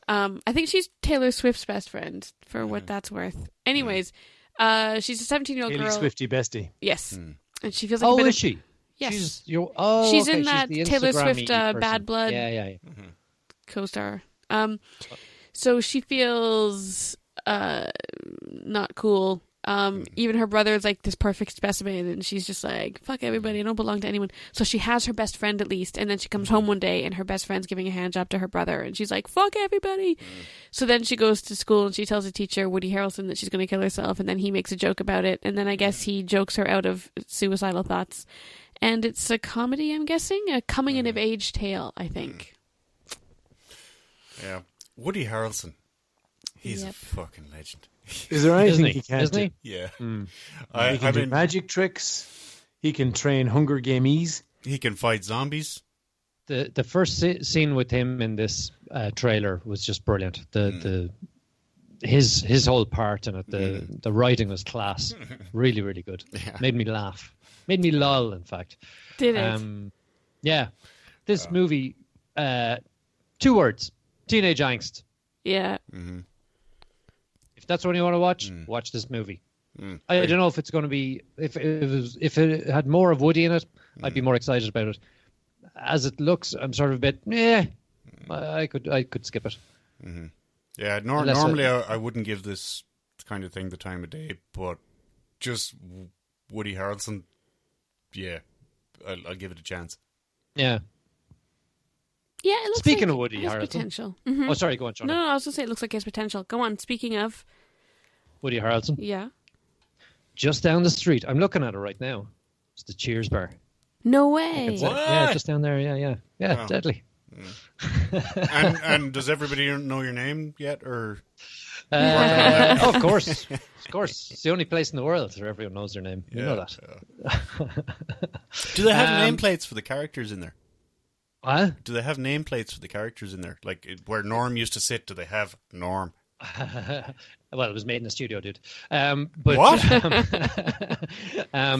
I think she's Taylor Swift's best friend, for what that's worth. Anyways, she's a 17-year-old girl. Haley Swifty bestie. Yes. And she feels like a bit is of, she? Yes. She's in She's that the Taylor Instagram-y Swift person. Bad Blood Yeah. co-star. So she feels not cool. Even her brother's like this perfect specimen, and she's just like, fuck everybody, I don't belong to anyone. So she has her best friend at least, and then she comes home one day and her best friend's giving a hand job to her brother, and she's like, fuck everybody. So then she goes to school and she tells the teacher, Woody Harrelson, that she's going to kill herself, and then he makes a joke about it, and then I guess he jokes her out of suicidal thoughts. And it's a comedy, I'm guessing, a coming-of-age tale, I think. Yeah. Woody Harrelson. He's a fucking legend. Is there anything he can't Isn't do? he? Yeah. He can do magic tricks. He can train Hunger Games. He can fight zombies. The first scene with him in this trailer was just brilliant. His whole part in it, the writing was class. Really, really good. Yeah. Made me laugh. Made me lull, in fact. Did it? Yeah. This movie, 2 words. Teenage angst. Yeah. If that's what you want to watch, watch this movie. I don't know if it's going to be if it had more of Woody in it, I'd be more excited about it. As it looks, I'm sort of a bit I could skip it. Yeah, normally I wouldn't give this kind of thing the time of day, but just Woody Harrelson, yeah, I'll give it a chance. Yeah. Yeah, it looks Speaking like of Woody it has Harrelson. potential. Mm-hmm. Oh, sorry, go on, Shona. No, I was going to say it looks like it has potential. Go on, speaking of... Woody Harrelson. Yeah. Just down the street. I'm looking at it right now. It's the Cheers bar. No way. Yeah, just down there. Yeah. Wow. Deadly. And does everybody know your name yet, or? Of course. It's the only place in the world where everyone knows their name. You know that. Do they have nameplates for the characters in there? What? Do they have nameplates for the characters in there? Like where Norm used to sit, do they have Norm? Well, it was made in a studio, dude. But, What?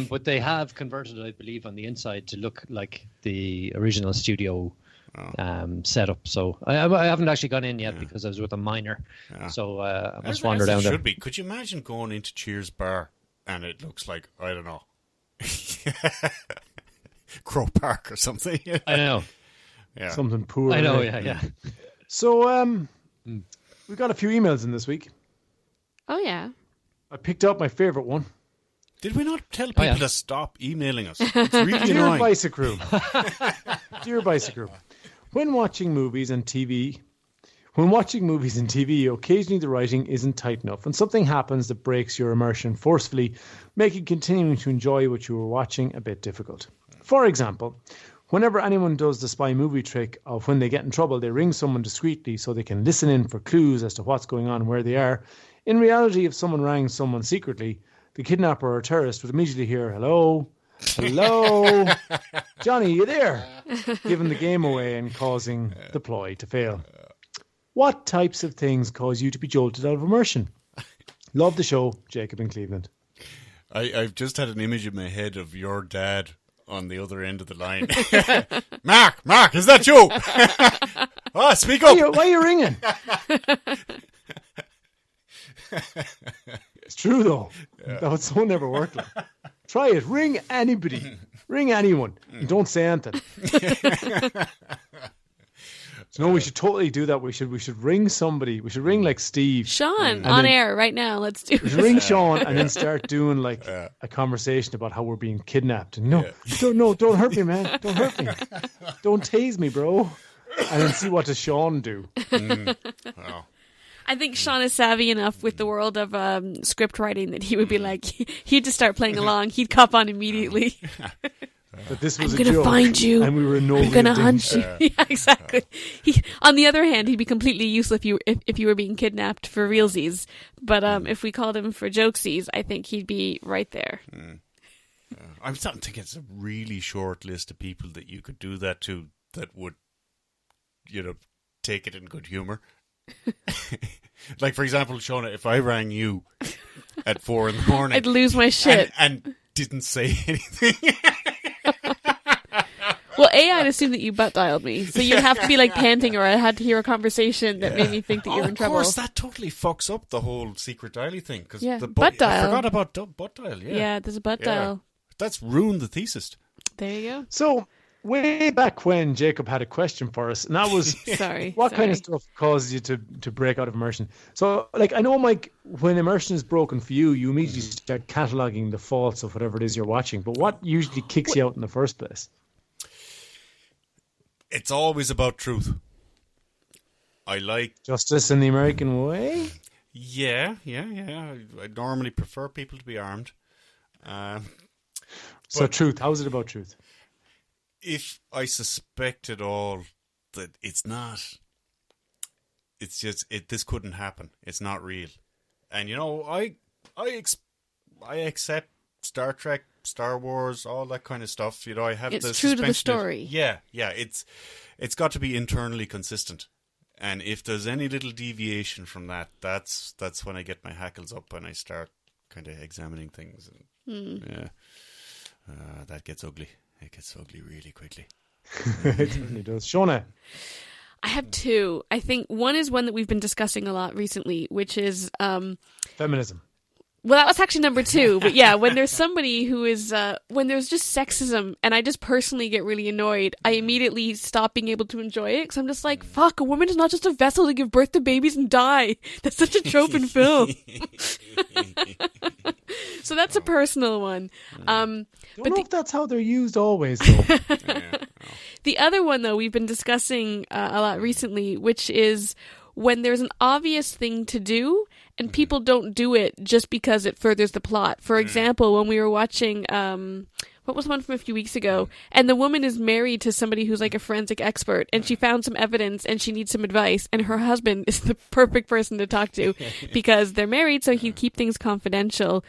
But they have converted it, I believe, on the inside to look like the original studio setup. So I haven't actually gone in yet because I was with a minor. Yeah. So I must wander down there. Should be. Could you imagine going into Cheers bar and it looks like, I don't know, Crow Park or something? I know. Yeah. Something poor. I know, yeah. So we got a few emails in this week. Oh, yeah. I picked out my favourite one. Did we not tell people to stop emailing us? It's really Dear annoying. Bicycle, Dear Bicycle, when watching movies and TV, occasionally the writing isn't tight enough and something happens that breaks your immersion forcefully, making continuing to enjoy what you were watching a bit difficult. For example, whenever anyone does the spy movie trick of when they get in trouble, they ring someone discreetly so they can listen in for clues as to what's going on and where they are. In reality, if someone rang someone secretly, the kidnapper or terrorist would immediately hear, hello, Johnny, you there? Giving the game away and causing the ploy to fail. What types of things cause you to be jolted out of immersion? Love the show, Jacob in Cleveland. I've just had an image in my head of your dad on the other end of the line. Mark, is that you? Speak up. Why are you ringing? It's true though. Yeah. That would so never work. Like. Try it. Ring anybody. Ring anyone. And don't say anything. No, we should totally do that. We should ring somebody. We should ring like Steve. Sean, on air right now. Let's do it. We should ring Sean and then start doing like a conversation about how we're being kidnapped. And don't hurt me, man. Don't hurt me. Don't tase me, bro. And then see what does Sean do. Wow. I think Sean is savvy enough with the world of script writing that he would be like, he'd just start playing along. He'd cop on immediately. But this was I'm going to find you. And we were in no I'm going to hunt you. Yeah, exactly. On the other hand, he'd be completely useless if you were being kidnapped for realsies. But if we called him for jokesies, I think he'd be right there. I'm starting to think it's a really short list of people that you could do that to that would, take it in good humour. Like, for example, Shona, if I rang you at 4 a.m, I'd lose my shit and didn't say anything. Well, I'd assume that you butt dialed me, so you'd have to be like panting, or I had to hear a conversation that made me think that you were in trouble. Of course, that totally fucks up the whole secret dialing thing. Cause the butt dial. I forgot about butt dial. Yeah, there's a butt dial. That's ruined the thesis. There you go. So, way back when, Jacob had a question for us, and that was what kind of stuff causes you to break out of immersion? So, like, I know, Mike, when immersion is broken for you, you immediately start cataloguing the faults of whatever it is you're watching. But what usually kicks you out in the first place? It's always about truth. I like justice in the American way. Yeah. I normally prefer people to be armed. So truth. How is it about truth? If I suspect at all that it's not, it's just this couldn't happen. It's not real, and I accept Star Trek, Star Wars, all that kind of stuff. I have it's true to the story. Yeah. It's got to be internally consistent, and if there's any little deviation from that, that's when I get my hackles up and I start kind of examining things. And, that gets ugly. It gets ugly really quickly. It certainly does. Shona? I have two. I think one is one that we've been discussing a lot recently, which is... feminism. Well, that was actually number 2. But yeah, when there's somebody who is, when there's just sexism and I just personally get really annoyed, I immediately stop being able to enjoy it because I'm just like, fuck, a woman is not just a vessel to give birth to babies and die. That's such a trope in film. So that's a personal one. Don't know if that's how they're used always, though. The other one, though, we've been discussing a lot recently, which is when there's an obvious thing to do and people don't do it just because it furthers the plot. For example, when we were watching, what was the one from a few weeks ago? And the woman is married to somebody who's like a forensic expert, and she found some evidence and she needs some advice, and her husband is the perfect person to talk to because they're married, so he'd keep things confidential.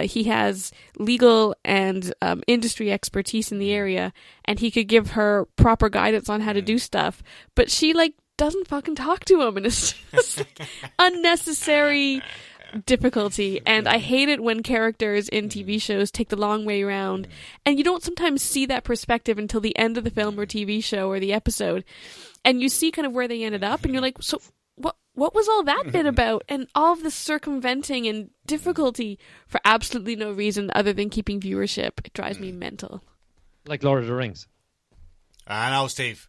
He has legal and industry expertise in the area, and he could give her proper guidance on how to do stuff. But she doesn't fucking talk to him, and it's just unnecessary difficulty. And I hate it when characters in TV shows take the long way around, and you don't sometimes see that perspective until the end of the film or TV show or the episode, and you see kind of where they ended up, and you're like, so what was all that bit about? And all of this circumventing and difficulty for absolutely no reason other than keeping viewership. It drives me mental. Like Lord of the Rings. I know, Steve.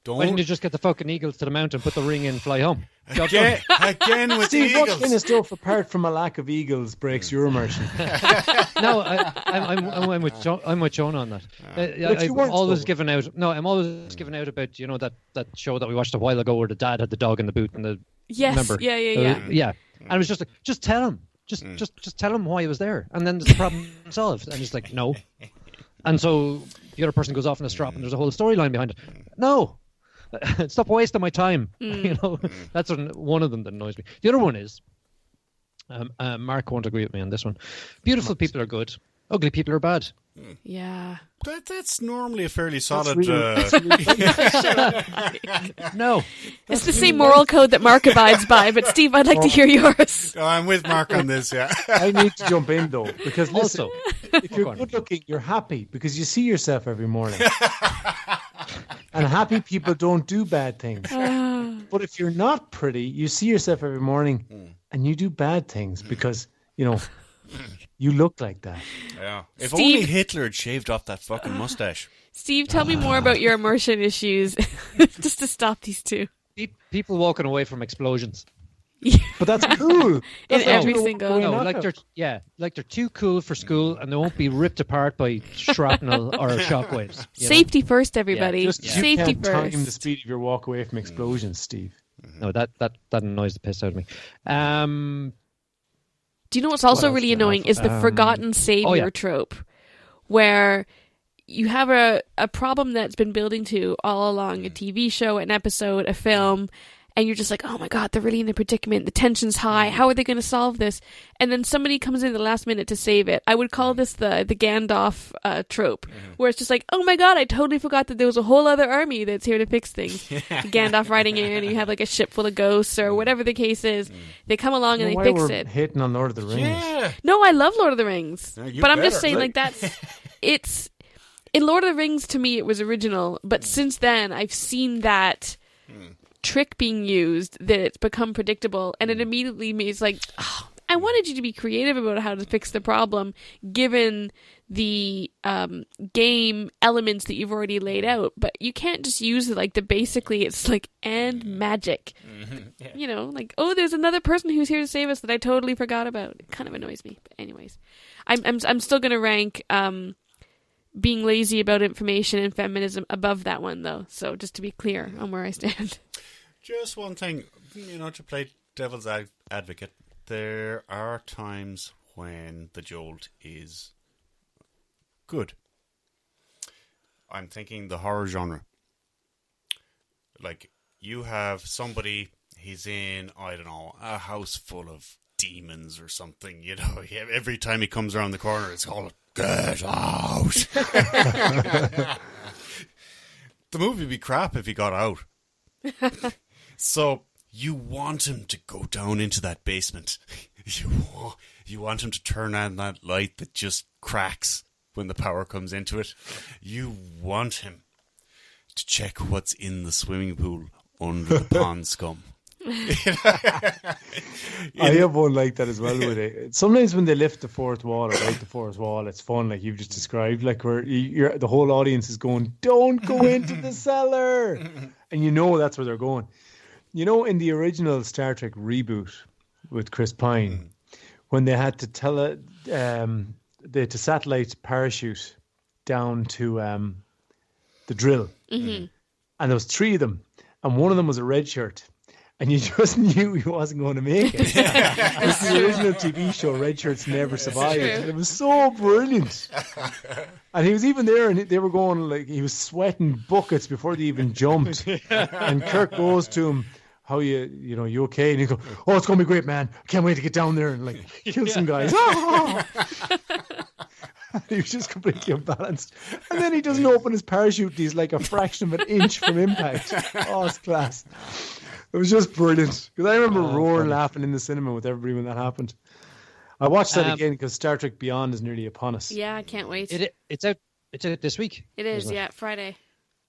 Why didn't you just get the fucking eagles to the mountain, put the ring in, fly home? Again with the Steve, what eagles. kind of stuff, apart from a lack of eagles, breaks your immersion? No, I'm with Shona on that. I'm always giving out about that show that we watched a while ago where the dad had the dog in the boot and the Yes, remember? yeah. And it was just like, just tell him, just tell him why he was there, and then the problem solved. And he's like, no. And so the other person goes off in a strop, and there's a whole storyline behind it. No. Stop wasting my time. That's one of them that annoys me. The other one is, Mark won't agree with me on this one. Beautiful people are good. Ugly people are bad. Yeah. That's normally a fairly solid. No, it's the same moral code that Mark abides by. But Steve, I'd like to hear yours. I'm with Mark on this. Yeah. I need to jump in though, because listen, also, if you're good looking, you're happy because you see yourself every morning. And happy people don't do bad things. But if you're not pretty, you see yourself every morning and you do bad things because, you look like that. Yeah. If Steve, only Hitler had shaved off that fucking mustache. Steve, tell me more about your immersion issues just to stop these two. People walking away from explosions. But that's cool. In every single... No, like they're too cool for school and they won't be ripped apart by shrapnel or shockwaves. Safety first, everybody. You Safety can't first. time the speed of your walk away from explosions, Steve. No, that annoys the piss out of me. Do you know what's also really annoying is the forgotten savior trope, where you have a problem that's been building to all along, a TV show, an episode, a film, and you're just like, oh my god, they're really in a predicament, the tension's high, how are they going to solve this? And then somebody comes in at the last minute to save it. I would call this the Gandalf trope, where it's just like, oh my god, I totally forgot that there was a whole other army that's here to fix things. Gandalf riding in, and you have like a ship full of ghosts, or whatever the case is. They come along and they fix it. Hitting on Lord of the Rings. Yeah. No, I love Lord of the Rings. But I'm just saying, that's... it's... In Lord of the Rings, to me, it was original, but since then, I've seen that trick being used, that it's become predictable, and it immediately means like, oh, I wanted you to be creative about how to fix the problem, given the game elements that you've already laid out, but you can't just use it like basically it's like, and magic. Like, oh, there's another person who's here to save us that I totally forgot about. It kind of annoys me. But anyways, I'm still going to rank being lazy about information and feminism above that one, though. So just to be clear on where I stand. Just one thing, to play devil's advocate, there are times when the jolt is good. I'm thinking the horror genre. Like, you have somebody, he's in, I don't know, a house full of demons or something, every time he comes around the corner, it's all, get out! The movie would be crap if he got out. So, you want him to go down into that basement. You want him to turn on that light that just cracks when the power comes into it. You want him to check what's in the swimming pool under the pond scum. I have one like that as well. With it. Sometimes when they lift the fourth wall or break the fourth wall, it's fun, like you've just described, like where the whole audience is going, "Don't go into the cellar," and you know that's where they're going. You know, in the original Star Trek reboot with Chris Pine, when they had to to satellite parachute down to the drill, and there was 3 of them, and one of them was a red shirt. And you just knew he wasn't going to make it. It's the original TV show, Red Shirts Never Survived. And it was so brilliant. And he was even there, and they were going, like, he was sweating buckets before they even jumped. And Kirk goes to him, "How you okay?" And he goes, "Oh, it's going to be great, man. I can't wait to get down there and, like, kill some guys." He was just completely unbalanced. And then he doesn't open his parachute. He's like a fraction of an inch from impact. Oh, it's class. It was just brilliant. Because I remember roaring, laughing in the cinema with everybody when that happened. I watched that again because Star Trek Beyond is nearly upon us. Yeah, I can't wait. It's out this week. It is, yeah, Friday.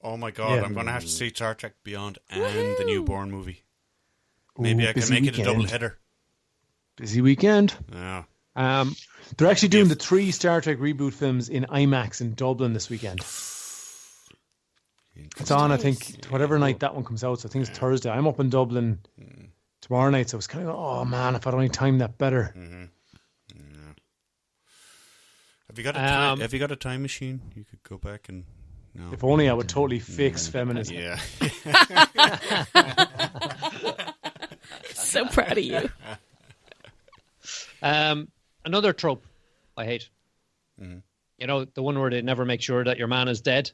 Oh my God, I'm going to have to see Star Trek Beyond and the Newborn movie. Maybe I can make it a double header. Busy weekend. Yeah. They're actually doing the 3 Star Trek reboot films in IMAX in Dublin this weekend. It's on, I think, whatever night that one comes out. So I think it's Thursday. I'm up in Dublin tomorrow night, so I was kind of, oh man, if I'd only timed that better. Yeah. Have you got a time machine? You could go back and. No. If only I would totally fix feminism. Yeah. So proud of you. Another trope I hate. You know, the one where they never make sure that your man is dead,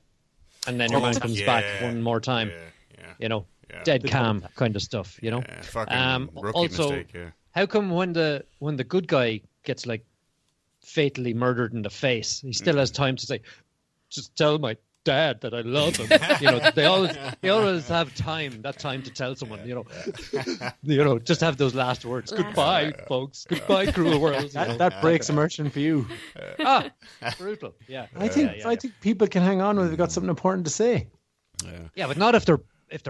and then your man comes back one more time. Yeah. You know, dead calm kind of stuff. You know. Fucking rookie also, mistake. Yeah. how come when the good guy gets like fatally murdered in the face, he still has time to say, "Just tell my dad that I love him." You know, they always have that time to tell someone. You know, just have those last words. Goodbye, folks. Goodbye, cruel world. That breaks immersion for you. Brutal. Yeah. I think people can hang on when they've got something important to say. Yeah, but not if they're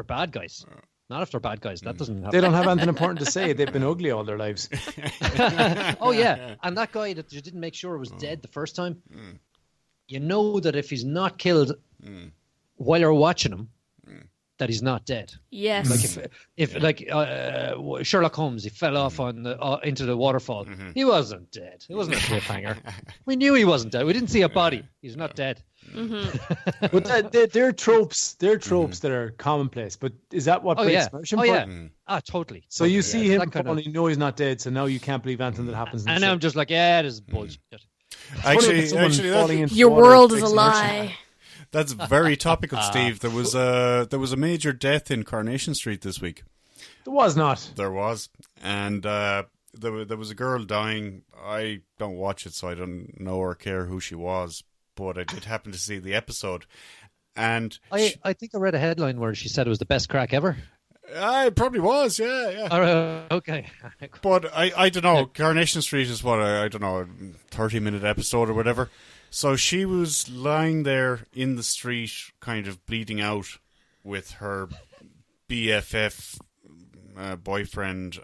bad guys. Not if they're bad guys. That doesn't happen. They don't have anything important to say. They've been ugly all their lives. Oh yeah, and that guy that you didn't make sure was dead the first time. You know that if he's not killed while you're watching him, that he's not dead. Yes. Like if Sherlock Holmes, he fell off on into the waterfall. He wasn't dead. It wasn't a cliffhanger. We knew he wasn't dead. We didn't see a body. He's not dead. But they're tropes. They're tropes that are commonplace. But is that what breaks immersion? Oh yeah. Totally. So you see him fall and you know he's not dead. So now you can't believe anything that happens. And now I'm just like, yeah, this is bullshit. Actually, your world is a lie. That's very topical, Steve. There was a major death in Coronation Street this week. There was not. There was, and there was a girl dying. I don't watch it, so I don't know or care who she was. But I did happen to see the episode, and I think I read a headline where she said it was the best crack ever. It probably was, yeah. Okay. But I don't know. Coronation Street is what, I don't know, 30-minute episode or whatever. So she was lying there in the street, kind of bleeding out with her BFF boyfriend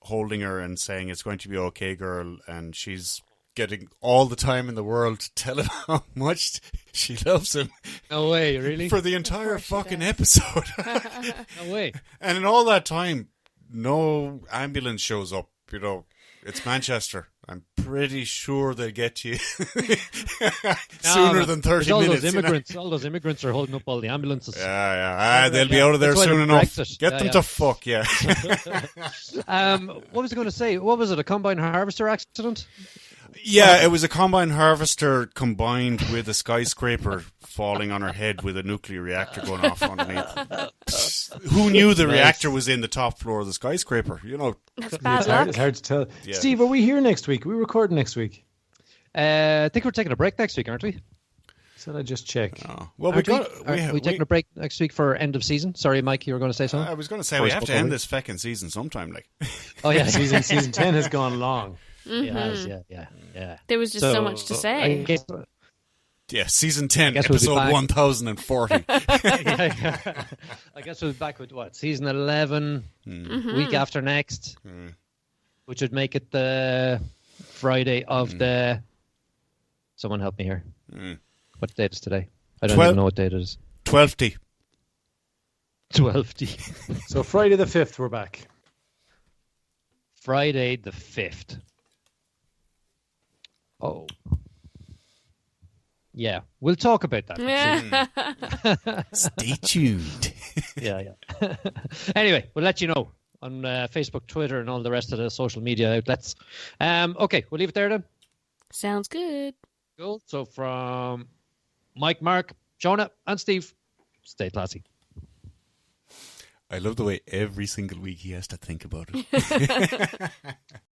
holding her and saying, "It's going to be okay, girl," and she's getting all the time in the world to tell him how much she loves him. No way, really? For the entire fucking episode. No way. And in all that time, no ambulance shows up. You know, it's Manchester. I'm pretty sure they'll get you sooner than 30 minutes. All those immigrants are holding up all the ambulances. Yeah. They'll be out of there soon enough. Get them to fuck, yeah. What was I going to say? What was it, a combine harvester accident? Yeah, it was a combine harvester combined with a skyscraper falling on her head with a nuclear reactor going off underneath. Who knew the reactor was in the top floor of the skyscraper? You know, that's bad luck. It's hard to tell. Yeah. Steve, are we here next week? Are we recording next week? I think we're taking a break next week, aren't we? Said I just check. Oh. Well, are we taking a break next week for end of season? Sorry, Mike, you were going to say something? I was going to say we have to end this feckin' season sometime. Like, oh yeah, season 10 has gone long. It has, yeah. There was just so much to say. Yeah, season 10, guess we'll be episode back. 1040. I guess we'll be back with what? Season 11, week after next, which would make it the Friday of the... Someone help me here. What date is today? I don't even know what date it is. 12th. 12th. So Friday the 5th, we're back. Friday the 5th. Oh. Yeah, we'll talk about that. Stay tuned. Yeah. Anyway, we'll let you know on Facebook, Twitter, and all the rest of the social media outlets. Okay, we'll leave it there then. Sounds good. Cool. So from Mike, Mark, Shona, and Steve, stay classy. I love the way every single week he has to think about it.